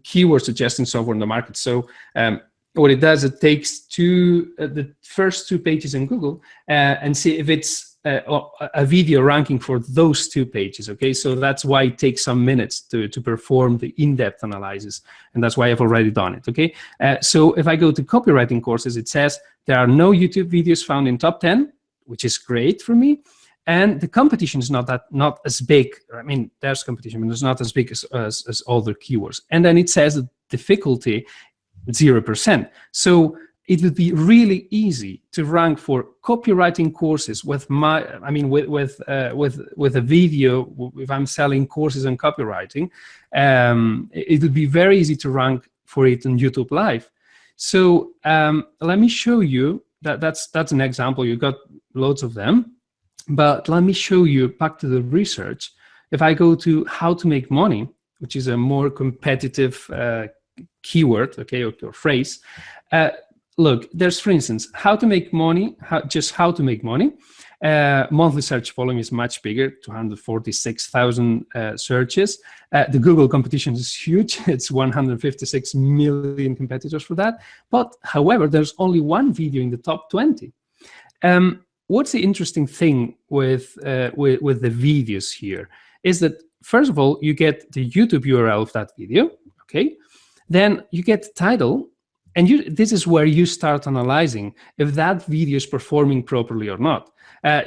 keyword suggestion software in the market. So what it does, it takes the first 2 pages in Google and see if it's a video ranking for those 2 pages. Okay, so that's why it takes some minutes to perform the in-depth analysis, and that's why I've already done it. Okay, so if I go to copywriting courses, it says there are no YouTube videos found in top 10, which is great for me. And the competition is not as big. I mean, there's competition, but it's not as big as other keywords. And then it says the difficulty 0%. So it would be really easy to rank for copywriting courses with with a video. If I'm selling courses on copywriting, it would be very easy to rank for it on YouTube Live. So let me show you that's an example. You got loads of them. But let me show you back to the research. If I go to how to make money, which is a more competitive keyword, okay, or phrase, look, there's, for instance, how to make money, just how to make money. Monthly search volume is much bigger, 246,000 searches. The Google competition is huge. It's 156 million competitors for that. But however, there's only one video in the top 20. What's the interesting thing with the videos here is that, first of all, you get the YouTube URL of that video, okay? Then you get the title, and this is where you start analyzing if that video is performing properly or not.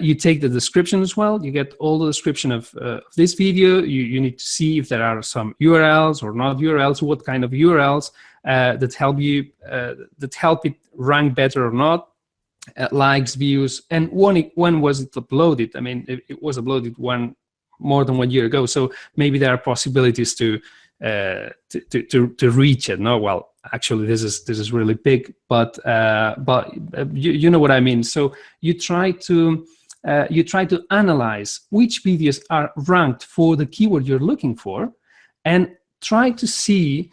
You take the description as well. You get all the description of this video. You need to see if there are some URLs or not URLs, what kind of URLs that help it rank better or not. Likes, views, and when was it uploaded? I mean, it was uploaded more than 1 year ago, so maybe there are possibilities to reach it. No, well, actually, this is really big, but you know what I mean. So you try to analyze which videos are ranked for the keyword you're looking for, and try to see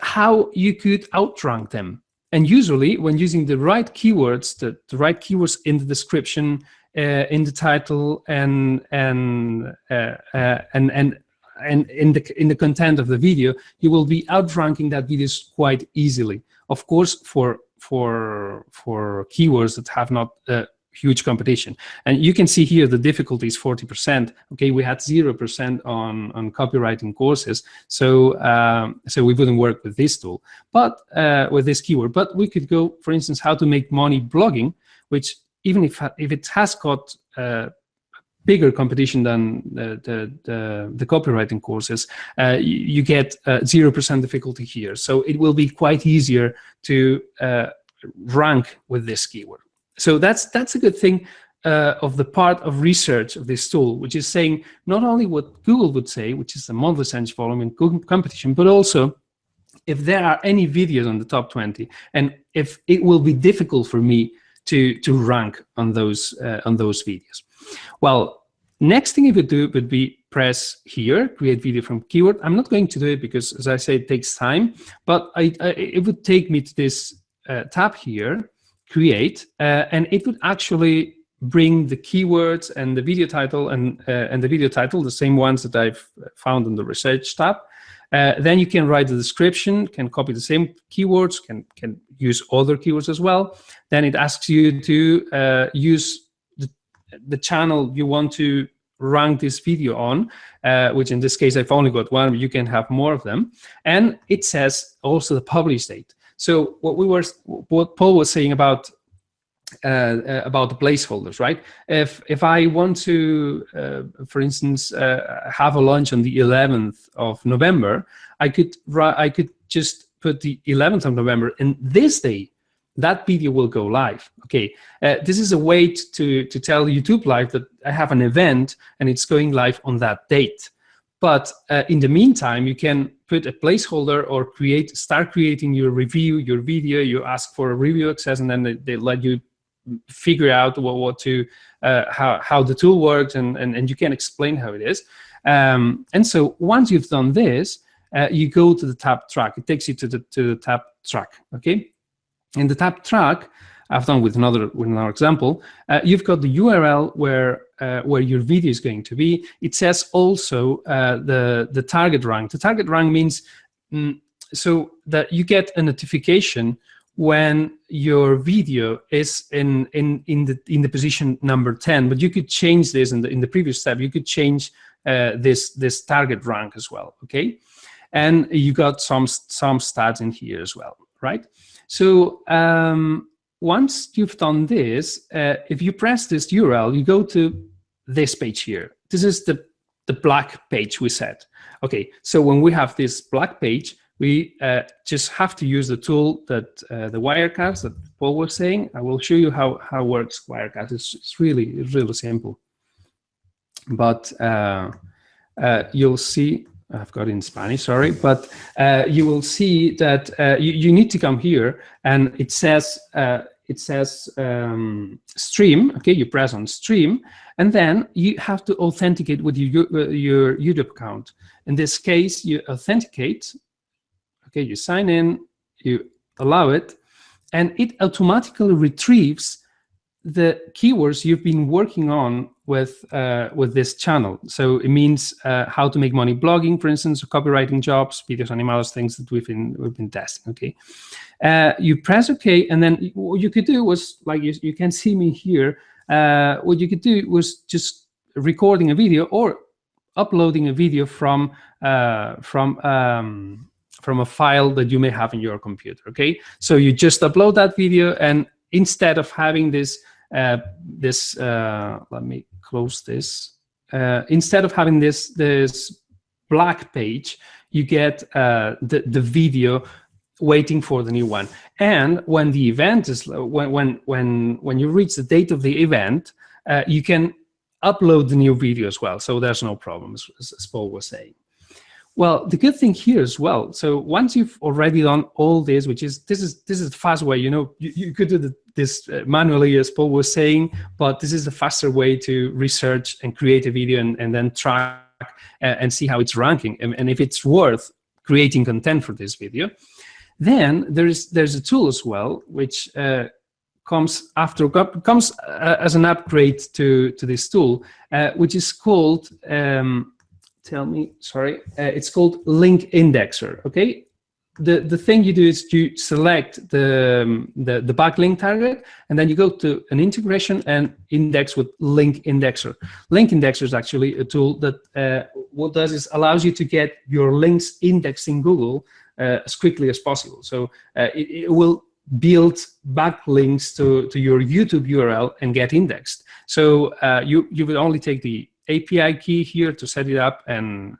how you could outrank them. And usually, when using the right keywords, the right keywords in the description, in the title, and in the content of the video, you will be outranking that videos quite easily. Of course, for keywords that have not huge competition. And you can see here the difficulty is 40%. Okay, we had 0% on copywriting courses, so we wouldn't work with this tool, but with this keyword. But we could go, for instance, how to make money blogging, which even if it has got bigger competition than the copywriting courses, you get 0% difficulty here. So it will be quite easier to rank with this keyword. So that's a good thing of the part of research of this tool, which is saying not only what Google would say, which is the monthly search volume in Google competition, but also if there are any videos on the top 20, and if it will be difficult for me to rank on those videos. Well, next thing you would do would be press here, create video from keyword. I'm not going to do it because, as I say, it takes time, but it would take me to this tab here, create, and it would actually bring the keywords and the video title and the video title, the same ones that I've found in the research tab. Then you can write the description, can copy the same keywords, can use other keywords as well. Then it asks you to use the channel you want to rank this video on, which in this case I've only got one, but you can have more of them. And it says also the publish date. So what Paul was saying about the placeholders, right? If I want to, for instance, have a launch on the 11th of November, I could just put the 11th of November, and this day that video will go live. Okay, this is a way to tell YouTube Live that I have an event and it's going live on that date. But in the meantime, you can put a placeholder or start creating your review, your video. You ask for a review access, and then they let you figure out how the tool works, and you can explain how it is. And so once you've done this, you go to the tab track. It takes you to the tab track. Okay, in the tab track, I've done with another example. You've got the URL where your video is going to be. It says also the target rank. The target rank means so that you get a notification when your video is in the position number 10, but you could change this in the previous step. You could change this target rank as well, okay? And you got some stats in here as well, right? So once you've done this, if you press this URL, you go to this page here. This is the black page we set. Okay, so when we have this black page, we just have to use the tool that the Wirecast that Paul was saying. I will show you how works Wirecast. It's really simple. But you'll see, I've got it in Spanish, sorry, but you will see that you need to come here, and it says stream. Okay, you press on stream, and then you have to authenticate with your YouTube account. In this case, you authenticate. Okay, you sign in, you allow it, and it automatically retrieves the keywords you've been working on with this channel. So it means how to make money blogging, for instance, copywriting jobs, videos, animals, things that we've been testing. Okay, you press OK, and then what you could do was, like you can see me here. What you could do was just recording a video or uploading a video from a file that you may have in your computer. Okay, so you just upload that video, and instead of having this let me close this. Instead of having this black page, you get the video waiting for the new one. And when the event is when you reach the date of the event, you can upload the new video as well. So there's no problem, as Paul was saying. Well, the good thing here as well, so once you've already done all this, which is this is the fast way, you could do this manually, as Paul was saying, but this is the faster way to research and create a video and then track and see how it's ranking and if it's worth creating content for this video. Then there's a tool as well, which comes as an upgrade to this tool, which is called it's called Link Indexer. Okay, the thing you do is you select the backlink target, and then you go to an integration and index with Link Indexer. Link Indexer is actually a tool that what it does is allows you to get your links indexed in Google as quickly as possible. So it will build backlinks to your YouTube URL and get indexed. So you will only take the API key here to set it up, and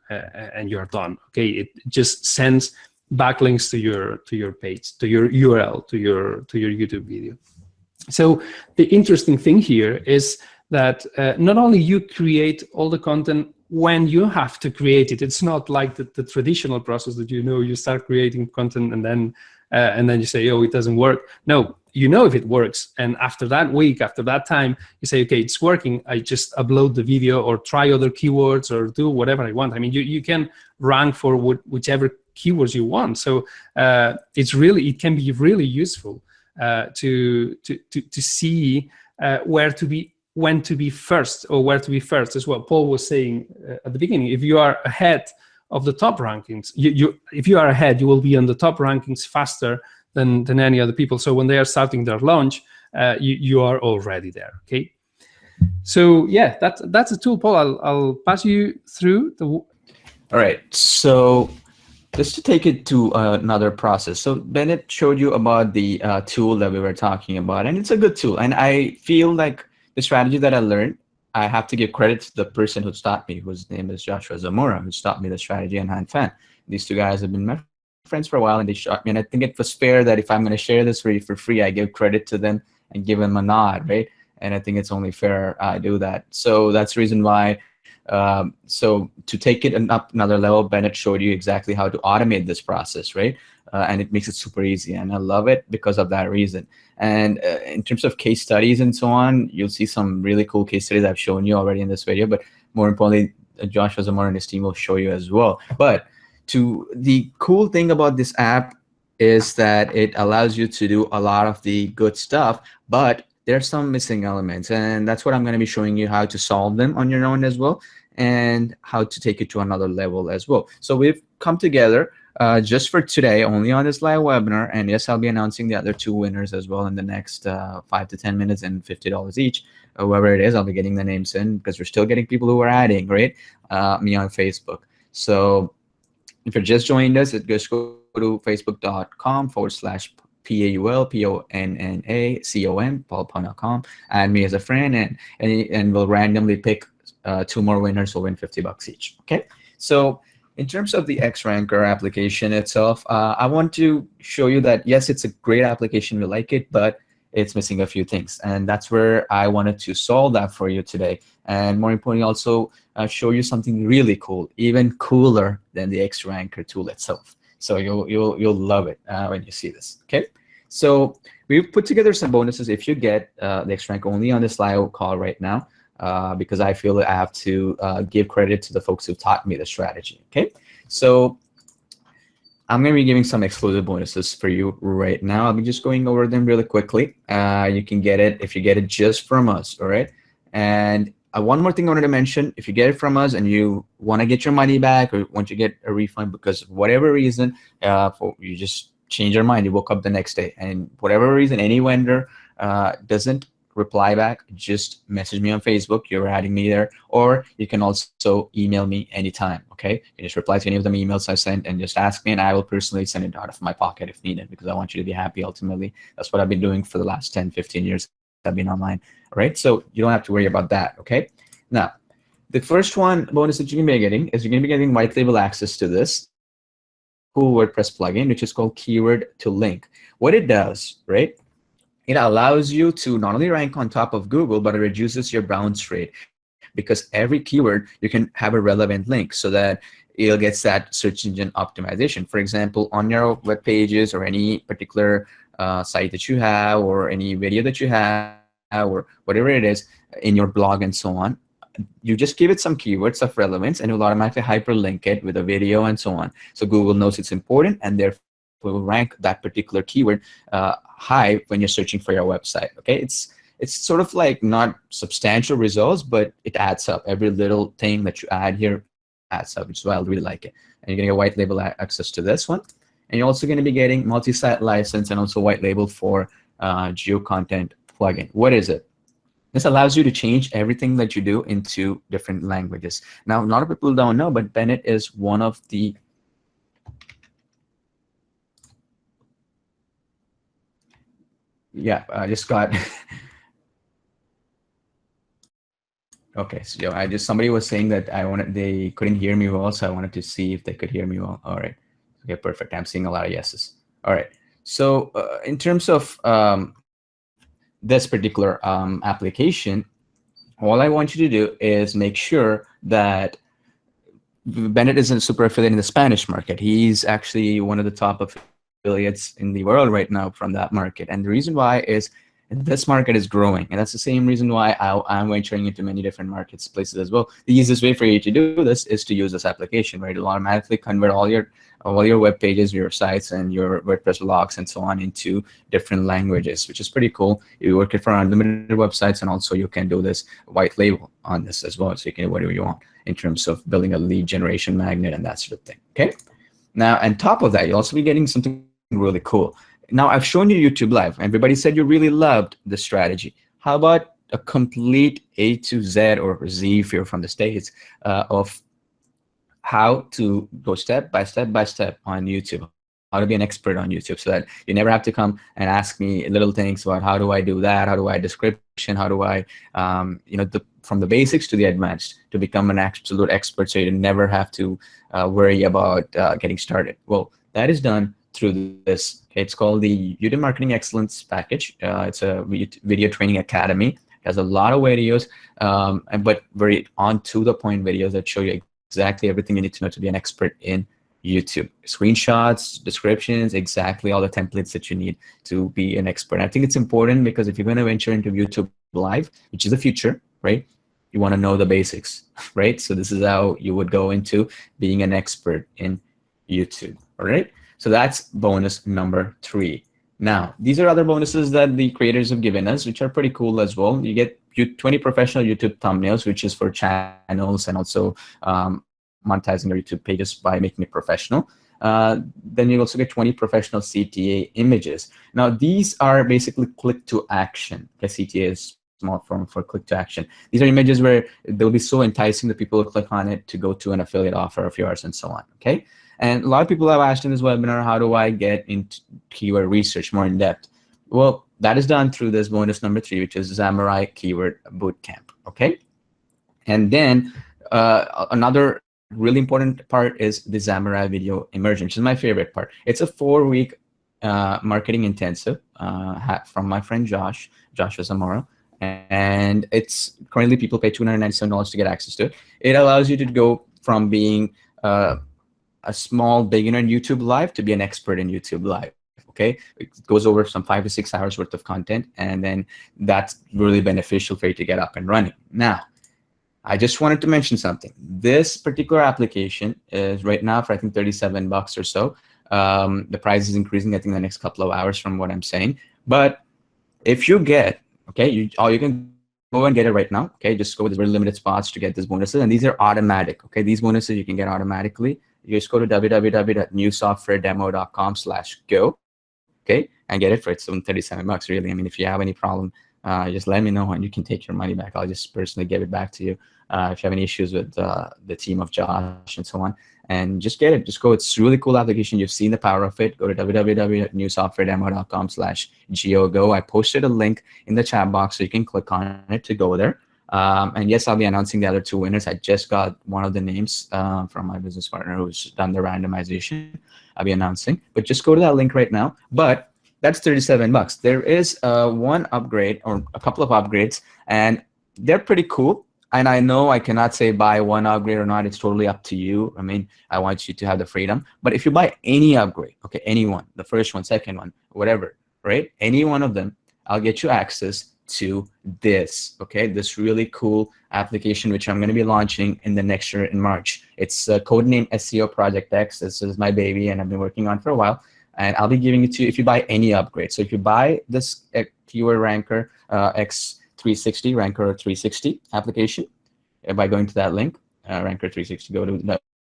you're done. Okay, it just sends backlinks to your page, to your URL, to your YouTube video. So the interesting thing here is that not only you create all the content when you have to create it. It's not like the traditional process that you start creating content and then you say, oh, it doesn't work. No, you know if it works, and after that week, after that time, you say, okay, it's working. I just upload the video or try other keywords or do whatever I want. I mean, you can rank for whichever keywords you want. So it can be really useful to see when to be first or where to be first, is what Paul was saying at the beginning. If you are ahead of the top rankings, if you are ahead, you will be on the top rankings faster than any other people. So when they are starting their launch, you are already there. Okay. So yeah, that's a tool, Paul. I'll pass you through the. All right. So just to take it to another process. So Bennett showed you about the tool that we were talking about, and it's a good tool. And I feel like the strategy that I learned, I have to give credit to the person who taught me, whose name is Joshua Zamora, who taught me the strategy, and Han Fan. These two guys have been my friends for a while, and they shot me. And I think it was fair that if I'm going to share this for free, I give credit to them and give them a nod, right? And I think it's only fair I do that. So that's the reason why. So to take it up another level, Bennett showed you exactly how to automate this process, right? And it makes it super easy, and I love it because of that reason. And in terms of case studies and so on, you'll see some really cool case studies I've shown you already in this video, but more importantly, Joshua Zamora and his team will show you as well. But the cool thing about this app is that it allows you to do a lot of the good stuff, but there's some missing elements, and that's what I'm going to be showing you how to solve them on your own as well, and how to take it to another level as well. So we've come together just for today, only on this live webinar. And yes, I'll be announcing the other two winners as well in the next 5 to 10 minutes, and $50 each. Whoever it is, I'll be getting the names in, because we're still getting people who are adding, right? Me on Facebook. So if you're just joined us, just go to facebook.com/PAULPONNACOM, paulpon.com, add me as a friend, and we'll randomly pick two more winners who'll win $50 each. Okay, so in terms of the X-Ranker application itself, I want to show you that yes, it's a great application, we like it, but it's missing a few things, and that's where I wanted to solve that for you today. And more importantly, also show you something really cool, even cooler than the X-Ranker tool itself. So you'll love it when you see this. Okay, so we've put together some bonuses if you get the X-Rank only on this live call right now, because I feel that I have to give credit to the folks who taught me the strategy. Okay, so I'm going to be giving some exclusive bonuses for you right now. I'll be just going over them really quickly. You can get it if you get it just from us, all right? And one more thing I wanted to mention, if you get it from us and you want to get your money back or want to get a refund because of whatever reason, you just change your mind, you woke up the next day, and whatever reason, any vendor doesn't reply back, just message me on Facebook, you're adding me there, or you can also email me anytime. Okay, you just reply to any of the emails I sent and just ask me, and I will personally send it out of my pocket if needed, because I want you to be happy. Ultimately, that's what I've been doing for the last 10-15 years I've been online. All right, so you don't have to worry about that. Okay, now the first one bonus that you're gonna be getting is you're gonna be getting white label access to this cool WordPress plugin, which is called Keyword to Link. What it does, right, it allows you to not only rank on top of Google, but it reduces your bounce rate, because every keyword you can have a relevant link so that it'll get that search engine optimization. For example, on your web pages or any particular site that you have, or any video that you have, or whatever it is in your blog and so on, you just give it some keywords of relevance and it will automatically hyperlink it with a video and so on. So Google knows it's important, and therefore will rank that particular keyword high when you're searching for your website. Okay, it's sort of like not substantial results, but it adds up. Every little thing that you add here adds up, which is why I really like it. And you're gonna get white label access to this one, and you're also gonna be getting multi-site license and also white label for geo content plugin. What is it? This allows you to change everything that you do into different languages. Now, a lot of people don't know, but Bennett is one of the I just got okay, so somebody was saying that they couldn't hear me well, so I wanted to see if they could hear me well. All right, okay, perfect. I'm seeing a lot of yeses. All right, so in terms of this particular application, all I want you to do is make sure that Bennett is a super affiliate in the Spanish market. He's actually one of the top affiliates in the world right now from that market. And the reason why is this market is growing. And that's the same reason why I'm venturing into many different markets, places as well. The easiest way for you to do this is to use this application, right? It'll automatically convert all your web pages, your sites, and your WordPress logs and so on into different languages, which is pretty cool. You work it for unlimited websites, and also you can do this white label on this as well. So you can do whatever you want in terms of building a lead generation magnet and that sort of thing. Okay. Now, on top of that, you'll also be getting something really cool. Now, I've shown you YouTube Live. Everybody said you really loved the strategy. How about a complete A to Z, or Z if you're from the States, of how to go step by step on YouTube, how to be an expert on YouTube, so that you never have to come and ask me little things about how do I do that, how do I description, how do I, from the basics to the advanced, to become an absolute expert, so you never have to worry about getting started. Well, that is done through this. It's called the YouTube Marketing Excellence Package. It's a video training academy. It has a lot of videos, but very on to the point videos that show you exactly everything you need to know to be an expert in YouTube. Screenshots, descriptions, exactly all the templates that you need to be an expert. I think it's important because if you're going to venture into YouTube Live, which is the future, right? You want to know the basics, right? So this is how you would go into being an expert in YouTube, all right? So that's bonus number 3. Now, these are other bonuses that the creators have given us, which are pretty cool as well. You get 20 professional YouTube thumbnails, which is for channels and also monetizing your YouTube pages by making it professional. Then you also get 20 professional CTA images. Now, these are basically click to action. Okay, CTA is small form for click to action. These are images where they'll be so enticing that people will click on it to go to an affiliate offer of yours and so on. Okay, and a lot of people have asked in this webinar, how do I get into keyword research more in depth? Well, that is done through this bonus number 3, which is Zamora Keyword Bootcamp. Okay, and then another really important part is the Zamora Video Immersion, which is my favorite part. It's a 4-week marketing intensive from my friend Joshua Zamora. And it's currently people pay $297 to get access to it. It allows you to go from being a small beginner in YouTube Live to be an expert in YouTube Live. Okay, it goes over some 5 to 6 hours worth of content, and then that's really beneficial for you to get up and running. Now, I just wanted to mention something. This particular application is right now for I think $37 or so. The price is increasing I think the next couple of hours from what I'm saying. But if you get, okay, you can go and get it right now. Okay, just go with very limited spots to get these bonuses, and these are automatic. Okay, these bonuses you can get automatically. You just go to www.newsoftwaredemo.com/go. Okay, and get it for it's $37 really. I mean, if you have any problem, just let me know and you can take your money back. I'll just personally give it back to you if you have any issues with the team of Josh and so on. And just get it. Just go. It's a really cool application. You've seen the power of it. Go to www.newsoftwaredemo.com/go. I posted a link in the chat box so you can click on it to go there. And yes, I'll be announcing the other 2 winners. I just got one of the names from my business partner who's done the randomization. I'll be announcing, but just go to that link right now. But that's $37. There is one upgrade or a couple of upgrades, and they're pretty cool. And I know I cannot say buy one upgrade or not. It's totally up to you. I mean, I want you to have the freedom. But if you buy any upgrade, okay, any one, the first one, second one, whatever, right? Any one of them, I'll get you access to this, okay? This really cool application, which I'm going to be launching in the next year in March. It's codename SEO Project X. This is my baby, and I've been working on for a while. And I'll be giving it to you if you buy any upgrade. So if you buy this Keyword Ranker X360, Ranker 360 application, by going to that link, Ranker 360, go to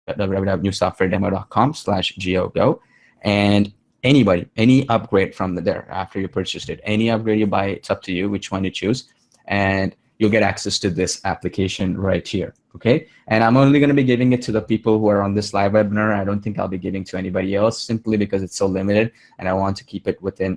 www.newsoftwaredemo.com/go, and anybody, any upgrade from there after you purchased it, any upgrade you buy, it's up to you which one you choose, and you'll get access to this application right here. Okay, and I'm only going to be giving it to the people who are on this live webinar. I don't think I'll be giving to anybody else simply because it's so limited, and I want to keep it within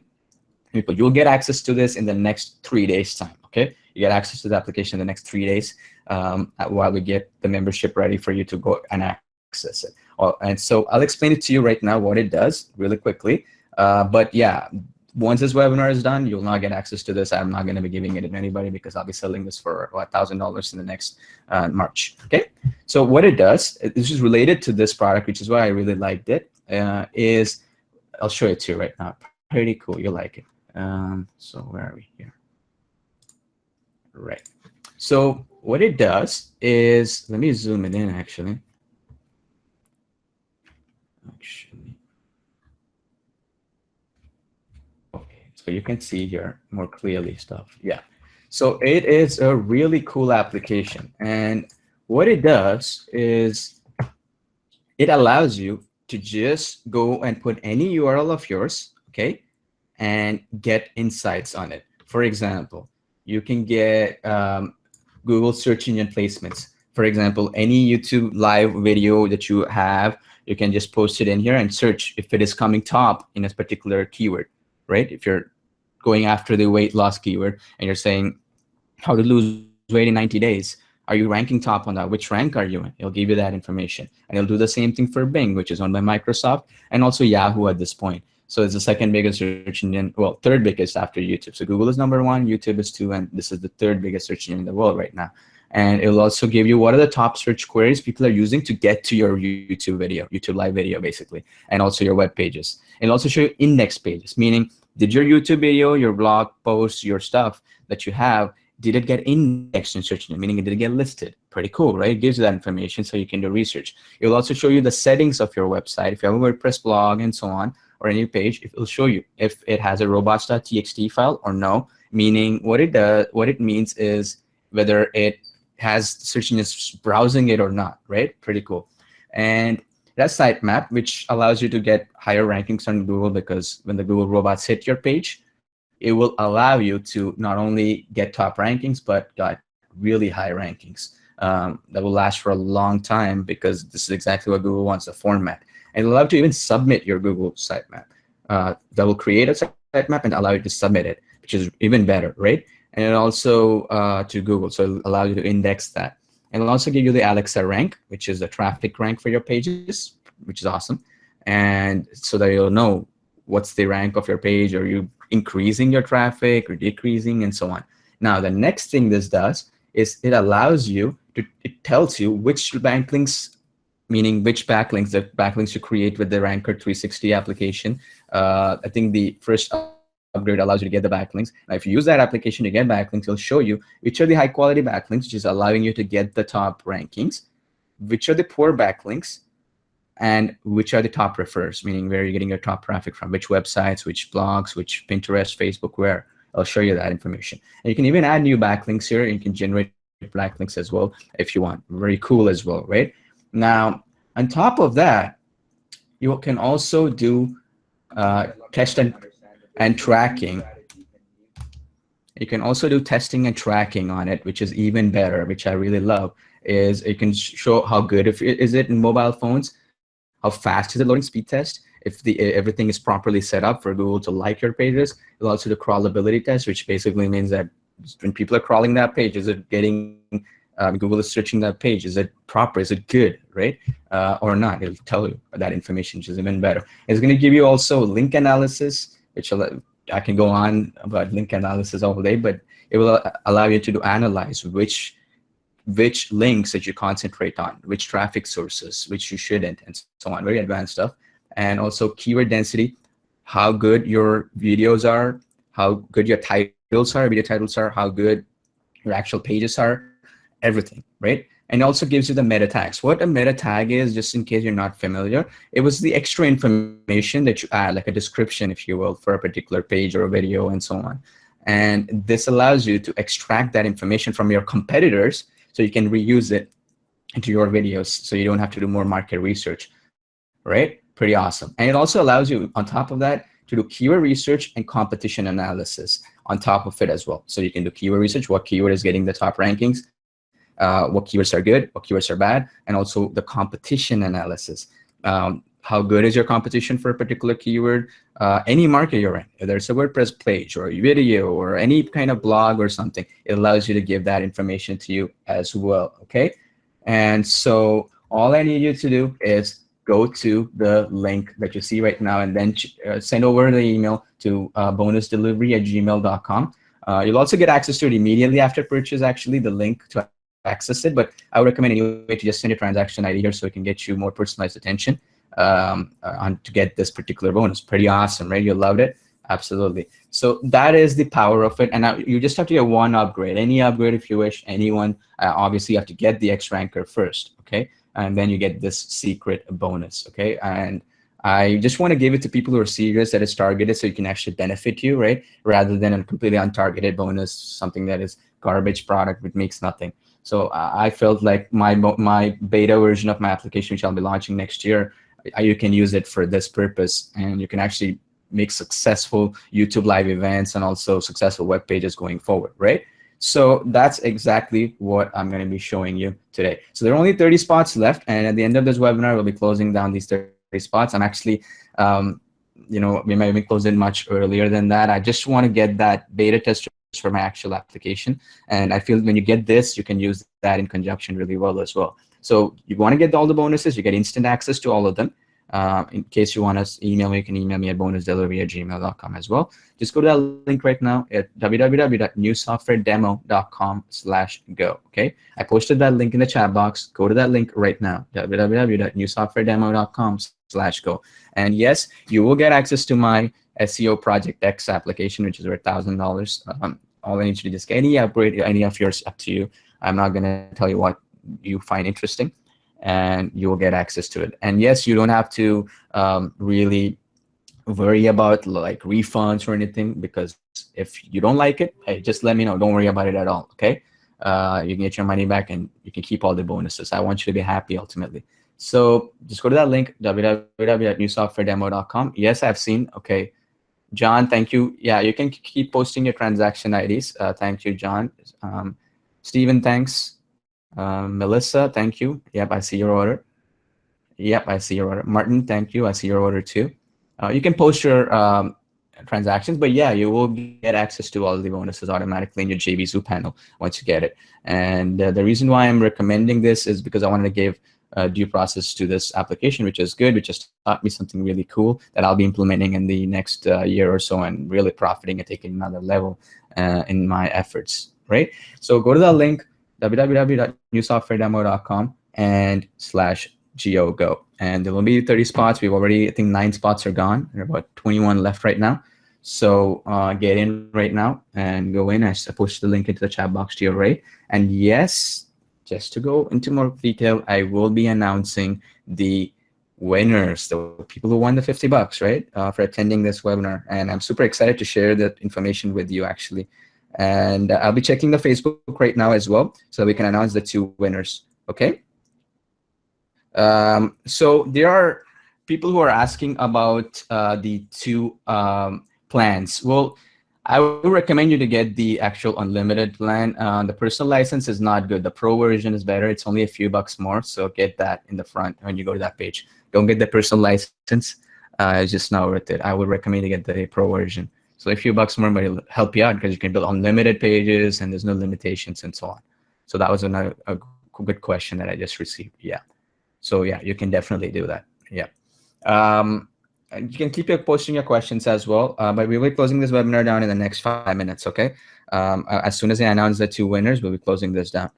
people. You'll get access to this in the next 3 days time. Okay, you get access to the application in the next 3 days while we get the membership ready for you to go and access it. And so I'll explain it to you right now what it does really quickly. But yeah, once this webinar is done, you'll not get access to this. I'm not going to be giving it to anybody because I'll be selling this for $1,000 in the next March. Okay, so what it does, this is related to this product, which is why I really liked it, is I'll show it to you right now. Pretty cool. You'll like it. So where are we here? Right. So what it does is, let me zoom it in actually. Okay, so you can see here more clearly stuff. Yeah. So it is a really cool application. And what it does is it allows you to just go and put any URL of yours, okay, and get insights on it. For example, you can get Google search engine placements. For example, any YouTube live video that you have, you can just post it in here and search if it is coming top in a particular keyword, right? If you're going after the weight loss keyword and you're saying how to lose weight in 90 days, are you ranking top on that? Which rank are you in? It'll give you that information. And it'll do the same thing for Bing, which is owned by Microsoft, and also Yahoo at this point. So it's the second biggest search engine, well, third biggest after YouTube. So Google is #1, YouTube is 2, and this is the third biggest search engine in the world right now. And it'll also give you what are the top search queries people are using to get to your YouTube video, YouTube live video, basically, and also your web pages. It'll also show you index pages, meaning did your YouTube video, your blog posts, your stuff that you have, did it get indexed in search engine, meaning it did get listed? Pretty cool, right? It gives you that information so you can do research. It'll also show you the settings of your website. If you have a WordPress blog and so on, or a new page, it'll show you if it has a robots.txt file or no, meaning what it does, what it means is whether it has search engines browsing it or not, right? Pretty cool. And It has sitemap, which allows you to get higher rankings on Google, because when the Google robots hit your page, it will allow you to not only get top rankings, but got really high rankings that will last for a long time, because this is exactly what Google wants, the format. And it'll allow you to even submit your Google sitemap. That will create a sitemap and allow you to submit it, which is even better, right? And it also to Google, so it'll allow you to index that. And it'll also give you the Alexa rank, which is the traffic rank for your pages, which is awesome. And so that you'll know what's the rank of your page. Are you increasing your traffic or decreasing, and so on. Now, the next thing this does is it allows you to, it tells you which backlinks, meaning which backlinks, the backlinks you create with the Ranker 360 application. I think the first upgrade allows you to get the backlinks. Now, if you use that application to get backlinks, it'll show you which are the high quality backlinks, which is allowing you to get the top rankings, which are the poor backlinks, and which are the top refers, meaning where you're getting your top traffic from, which websites, which blogs, which Pinterest, Facebook, where. I'll show you that information. And you can even add new backlinks here. You can generate backlinks as well if you want. Very cool as well, right? Now, on top of that, you can also do test and tracking. You can also do testing and tracking on it, which is even better, which I really love. Is it can show how good is it in mobile phones, how fast is it loading, speed test, if everything is properly set up for Google to like your pages. It'll also do crawlability test, which basically means that when people are crawling that page, is it getting Google is searching that page, is it proper, is it good, right, or not? It'll tell you that information, which is even better. It's going to give you also link analysis, which I can go on about link analysis all day, but it will allow you to analyze which links that you concentrate on, which traffic sources, which you shouldn't, and so on. Very advanced stuff. And also keyword density, how good your videos are, how good your titles are, video titles are, how good your actual pages are, everything, right? And it also gives you the meta tags. What a meta tag is, just in case you're not familiar, it was the extra information that you add, like a description, if you will, for a particular page or a video and so on. And this allows you to extract that information from your competitors so you can reuse it into your videos, so you don't have to do more market research, right? Pretty awesome. And it also allows you, on top of that, to do keyword research and competition analysis on top of it as well. So you can do keyword research, what keyword is getting the top rankings, what keywords are good, what keywords are bad, and also the competition analysis. How good is your competition for a particular keyword? Any market you're in, whether it's a WordPress page or a video or any kind of blog or something, it allows you to give that information to you as well, okay? And so all I need you to do is go to the link that you see right now, and then send over the email to bonusdelivery@gmail.com. You'll also get access to it immediately after purchase, actually, the link to access it, but I would recommend anyway to just send your transaction ID here so it can get you more personalized attention to get this particular bonus. Pretty awesome, right? You loved it? Absolutely. So that is the power of it. And now you just have to get one upgrade, any upgrade if you wish, anyone. Obviously, you have to get the X ranker first, okay? And then you get this secret bonus, okay? And I just want to give it to people who are serious, that it's targeted, so you can actually benefit you, right? Rather than a completely untargeted bonus, something that is garbage product which makes nothing. So I felt like my beta version of my application, which I'll be launching next year, you can use it for this purpose, and you can actually make successful YouTube live events and also successful web pages going forward, right? So that's exactly what I'm going to be showing you today. So there are only 30 spots left, and at the end of this webinar, we'll be closing down these 30 spots. I'm actually, you know, we might be closing much earlier than that. I just want to get that beta test for my actual application, and I feel when you get this, you can use that in conjunction really well as well. So you want to get all the bonuses, you get instant access to all of them. In case you want to email me, you can email me at bonusdelivery@gmail.com as well. Just go to that link right now at www.newsoftwaredemo.com/go. Okay, I posted that link in the chat box. Go to that link right now, www.newsoftwaredemo.com/go. And yes, you will get access to my SEO Project X application, which is worth $1,000. All I need you to just get any upgrade, any of yours, up to you. I'm not going to tell you what you find interesting, and you will get access to it. And yes, you don't have to really worry about like refunds or anything, because if you don't like it, hey, just let me know. Don't worry about it at all, okay? You can get your money back and you can keep all the bonuses. I want you to be happy ultimately. So just go to that link, www.newsoftwaredemo.com. Yes, I've seen. Okay. John, thank you. Yeah, you can keep posting your transaction IDs. Thank you, John. Stephen, thanks. Melissa, thank you. Yep, I see your order. Yep, I see your order. Martin, thank you. I see your order too. You can post your transactions, but yeah, you will get access to all the bonuses automatically in your JV Zoo panel once you get it. And the reason why I'm recommending this is because I wanted to give due process to this application, which is good, which has taught me something really cool that I'll be implementing in the next year or so and really profiting and taking another level in my efforts, right? So go to the link, www.newsoftwaredemo.com and /GOGO. And there will be 30 spots. We've already, I think 9 spots are gone. There are about 21 left right now. So get in right now and go in. I posted the link into the chat box to your right. And yes, just to go into more detail, I will be announcing the winners, the people who won the $50, right, for attending this webinar. And I'm super excited to share that information with you, actually. And I'll be checking the Facebook right now as well, so we can announce the 2 winners. Okay. So there are people who are asking about the 2 plans. Well, I would recommend you to get the actual unlimited plan. The personal license is not good. The pro version is better. It's only a few bucks more, so get that in the front when you go to that page. Don't get the personal license. It's just not worth it. I would recommend you to get the pro version. So a few bucks more, but it'll help you out because you can build unlimited pages and there's no limitations and so on. So that was a good question that I just received. Yeah. So yeah, you can definitely do that. Yeah. You can keep posting your questions as well, but we will be closing this webinar down in the next 5 minutes, okay? As soon as I announce the 2 winners, we'll be closing this down.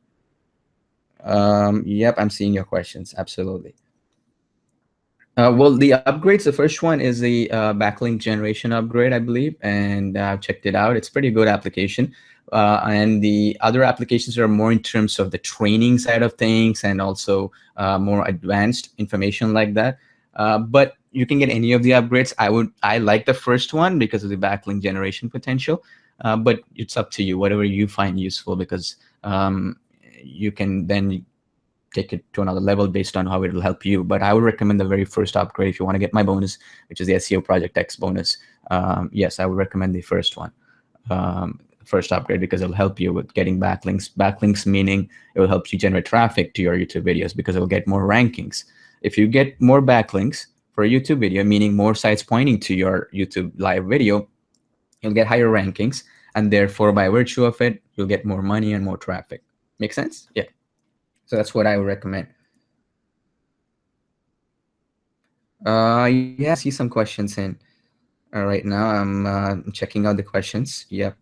Yep, I'm seeing your questions, absolutely. Well, the upgrades, the first one is the backlink generation upgrade, I believe, and I've checked it out. It's a pretty good application. And the other applications are more in terms of the training side of things and also more advanced information like that. But you can get any of the upgrades. I like the first one because of the backlink generation potential, but it's up to you, whatever you find useful, because you can then take it to another level based on how it will help you. But I would recommend the very first upgrade if you want to get my bonus, which is the SEO Project X bonus. Yes, I would recommend the first one. First upgrade, because it'll help you with getting backlinks. Backlinks meaning it will help you generate traffic to your YouTube videos because it will get more rankings. If you get more backlinks for a YouTube video, meaning more sites pointing to your YouTube live video, you'll get higher rankings, and therefore by virtue of it, you'll get more money and more traffic. Make sense? Yeah. So that's what I would recommend. Yeah, I see some questions in right now. I'm checking out the questions. Yep.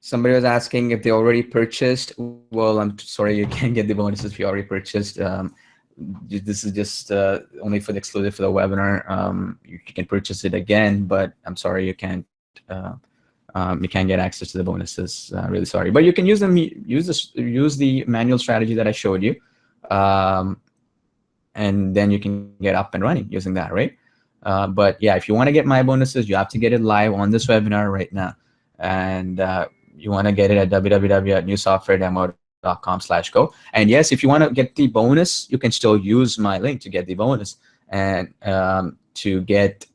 Somebody was asking if they already purchased. Well, I'm sorry, you can't get the bonuses if you already purchased. This is just only for the exclusive for the webinar. You can purchase it again, but I'm sorry, you can't get access to the bonuses. Really sorry, but you can use them. Use the manual strategy that I showed you, and then you can get up and running using that, right? But yeah, if you want to get my bonuses, you have to get it live on this webinar right now, and you want to get it at www.newsoftwaredemo.com/go. And yes, if you want to get the bonus, you can still use my link to get the bonus and to get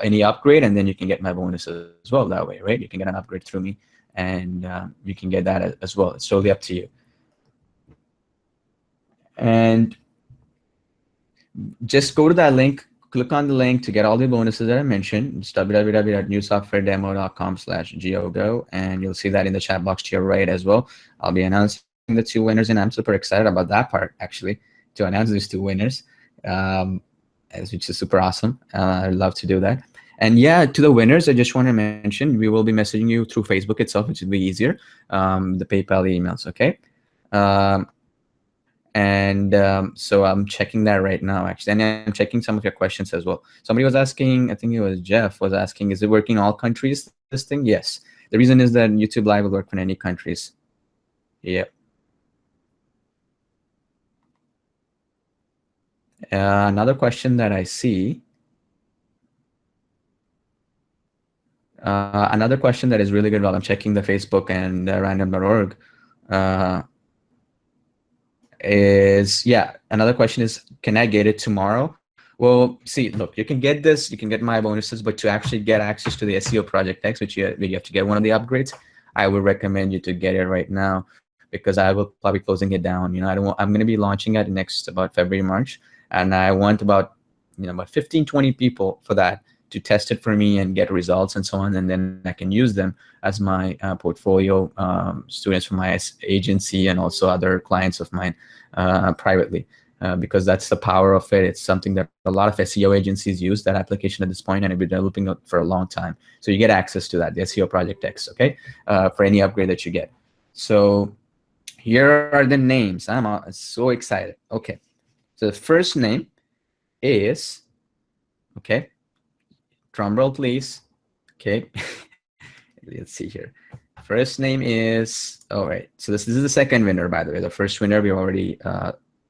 any upgrade, and then you can get my bonuses as well that way, right? You can get an upgrade through me, and you can get that as well. It's totally up to you. And just go to that link, click on the link to get all the bonuses that I mentioned. It's www.newsoftwaredemo.com/GOGO, and you'll see that in the chat box to your right as well. I'll be announcing the 2 winners, and I'm super excited about that part, actually, to announce these 2 winners, which is super awesome. I'd love to do that. And yeah, to the winners, I just want to mention, we will be messaging you through Facebook itself, which will be easier, the PayPal emails, okay? So I'm checking that right now, actually, and I'm checking some of your questions as well. Somebody was asking, I think it was Jeff, was asking, is it working in all countries, this thing? Yes. The reason is that YouTube Live will work in any countries. Yep. Another question that I see, another question that is really good while I'm checking the Facebook and random.org. is, yeah, another question is, can I get it tomorrow? Well, see, look, you can get this, you can get my bonuses, but to actually get access to the SEO Project X, which you have to get one of the upgrades, I would recommend you to get it right now, because I will probably closing it down. You know, I'm going to be launching it next about February, March, and I want about, about 15, 20 people for that to test it for me and get results and so on, and then I can use them as my portfolio students for my agency and also other clients of mine privately. Because that's the power of it. It's something that a lot of SEO agencies use, that application at this point, and have been developing it for a long time. So you get access to that, the SEO Project X, okay, for any upgrade that you get. So here are the names. I'm so excited. Okay, so the first name is, okay, drum roll please. Okay, let's see here. First name is, all right, so this is the second winner, by the way. The first winner we already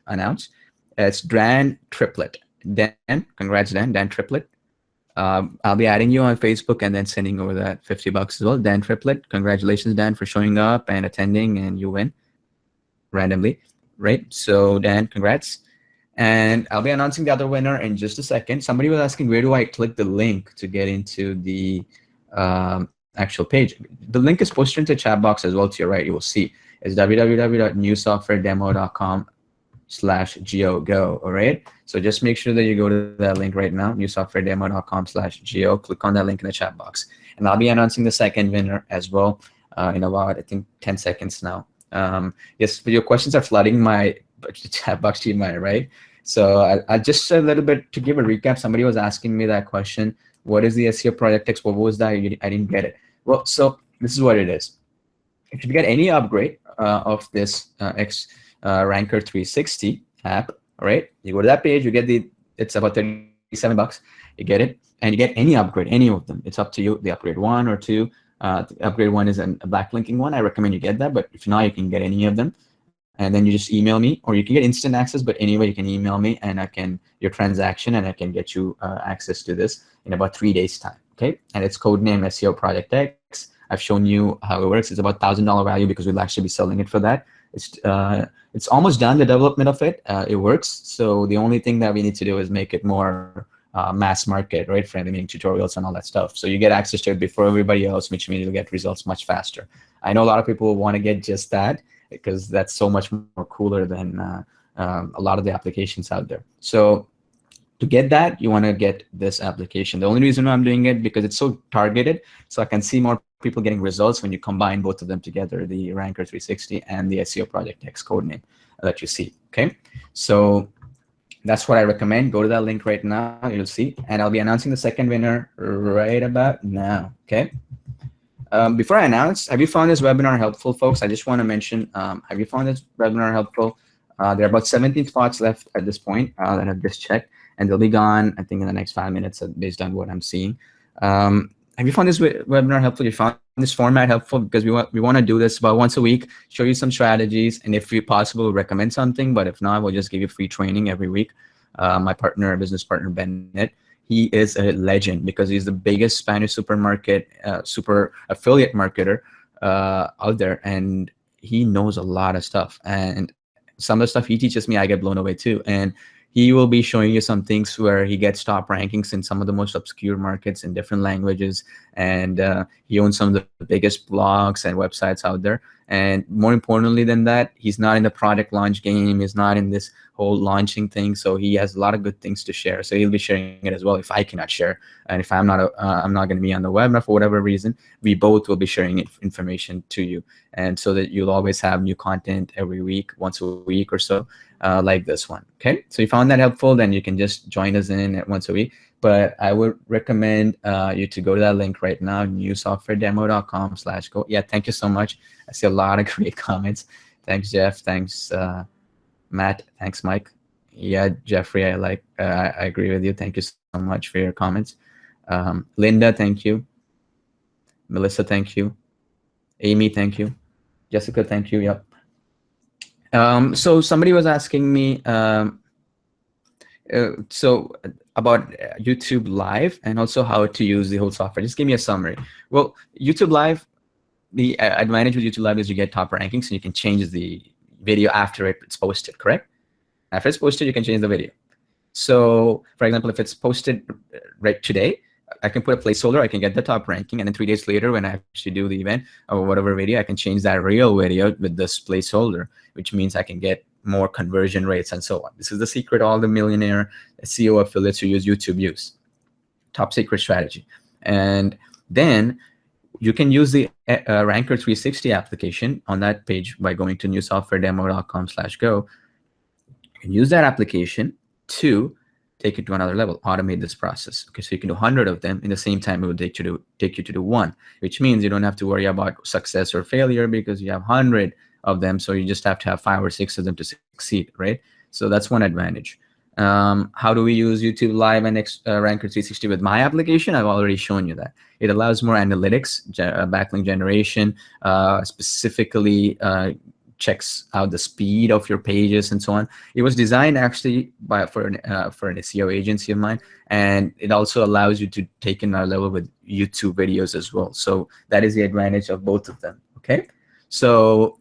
announced. It's Dan Triplet. Dan, congrats, Dan Triplet. I'll be adding you on Facebook and then sending over that $50 as well. Dan Triplet, congratulations, Dan, for showing up and attending, and you win randomly, right? So Dan, congrats. And I'll be announcing the other winner in just a second. Somebody was asking, where do I click the link to get into the actual page? The link is posted into the chat box as well to your right. You will see it's www.newsoftwaredemo.com/go. All right. So just make sure that you go to that link right now, newsoftwaredemo.com/go. Click on that link in the chat box, and I'll be announcing the second winner as well in about, I think, 10 seconds now. Yes, but your questions are flooding my chat box to my right. So I just a little bit to give a recap. Somebody was asking me that question. What is the SEO Project X? What was that? I didn't get it. Well, so this is what it is. If you get any upgrade of this X Ranker 360 app, all right, you go to that page, you get it's about $37. You get it, and you get any upgrade, any of them. It's up to you. The upgrade 1 or 2. The upgrade 1 is a backlinking one. I recommend you get that, but if not, you can get any of them. And then you just email me, or you can get instant access, but anyway, you can email me and I can, your transaction, and I can get you access to this in about 3 days time, okay? And it's codename SEO Project X. I've shown you how it works. It's about $1,000 value because we'll actually be selling it for that. It's almost done, the development of it. It works. So the only thing that we need to do is make it more mass market, right? Friendly, meaning tutorials and all that stuff. So you get access to it before everybody else, which means you'll get results much faster. I know a lot of people want to get just that, because that's so much more cooler than a lot of the applications out there. So to get that, you want to get this application. The only reason I'm doing it because it's so targeted, so I can see more people getting results when you combine both of them together, the Ranker 360 and the SEO Project X codename that you see, okay? So that's what I recommend. Go to that link right now, you'll see, and I'll be announcing the second winner right about now, okay? Before I announce, have you found this webinar helpful, folks? I just want to mention, have you found this webinar helpful? There are about 17 spots left at this point that I've just checked, and they'll be gone, I think, in the next 5 minutes based on what I'm seeing. Have you found this webinar helpful? You found this format helpful? Because we want to do this about once a week, show you some strategies, and if possible, recommend something. But if not, we'll just give you free training every week. My partner, business partner, Bennett, he is a legend because he's the biggest Spanish supermarket, super affiliate marketer out there, and he knows a lot of stuff. And some of the stuff he teaches me, I get blown away too. And he will be showing you some things where he gets top rankings in some of the most obscure markets in different languages, and he owns some of the biggest blogs and websites out there. And more importantly than that, he's not in the product launch game. He's not in this whole launching thing. So he has a lot of good things to share. So he'll be sharing it as well if I cannot share. And if I'm not going to be on the webinar for whatever reason, we both will be sharing information to you. And so that you'll always have new content every week, once a week or so, like this one. Okay. So you found that helpful, then you can just join us in at once a week. But I would recommend you to go to that link right now, newsoftwaredemo.com/go. Yeah, thank you so much. I see a lot of great comments. Thanks, Jeff. Thanks, Matt. Thanks, Mike. Yeah, Jeffrey, I agree with you. Thank you so much for your comments. Linda, thank you. Melissa, thank you. Amy, thank you. Jessica, thank you. Yep. So somebody was asking me about YouTube Live and also how to use the whole software. Just give me a summary. Well, YouTube Live, the advantage with YouTube Live is you get top rankings, and you can change the video after it's posted, correct? After it's posted, you can change the video. So for example, if it's posted right today, I can put a placeholder, I can get the top ranking, and then 3 days later when I actually do the event or whatever video, I can change that real video with this placeholder, which means I can get more conversion rates and so on. This is the secret all the millionaire SEO affiliates who use YouTube use. Top secret strategy. And then you can use the Ranker 360 application on that page by going to newsoftwaredemo.com/go. You can use that application to take it to another level, automate this process. Okay, so you can do 100 of them in the same time it would take you to do one, which means you don't have to worry about success or failure because you have 100 of them. So you just have to have 5 or 6 of them to succeed, right? So that's one advantage. How do we use YouTube Live and Ranker 360 with my application? I've already shown you that. It allows more analytics, backlink generation, specifically checks out the speed of your pages and so on. It was designed actually for an SEO agency of mine, and it also allows you to take another level with YouTube videos as well. So that is the advantage of both of them. Okay, so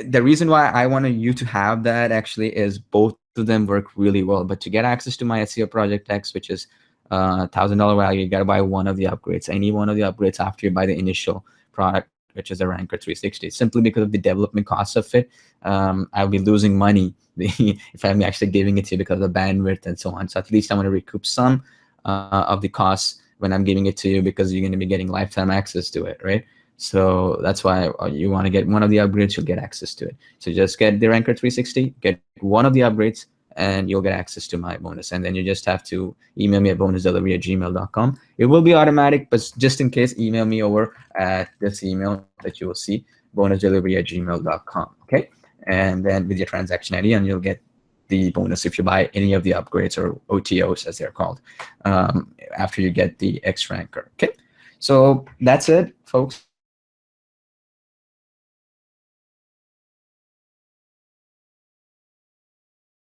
the reason why I wanted you to have that actually is both of them work really well. But to get access to my SEO Project X, which is $1,000 value, you got to buy one of the upgrades. Any one of the upgrades after you buy the initial product, which is a Ranker 360, simply because of the development cost of it. I'll be losing money if I'm actually giving it to you because of the bandwidth and so on. So at least I want to recoup some of the costs when I'm giving it to you, because you're going to be getting lifetime access to it, right? So that's why you want to get one of the upgrades, you'll get access to it. So just get the Ranker 360, get one of the upgrades, and you'll get access to my bonus. And then you just have to email me at bonusdelivery@gmail.com. It will be automatic, but just in case, email me over at this email that you will see, bonusdelivery@gmail.com. Okay, and then with your transaction ID, and you'll get the bonus if you buy any of the upgrades, or OTOs as they're called, after you get the X Ranker. Okay, so that's it, folks.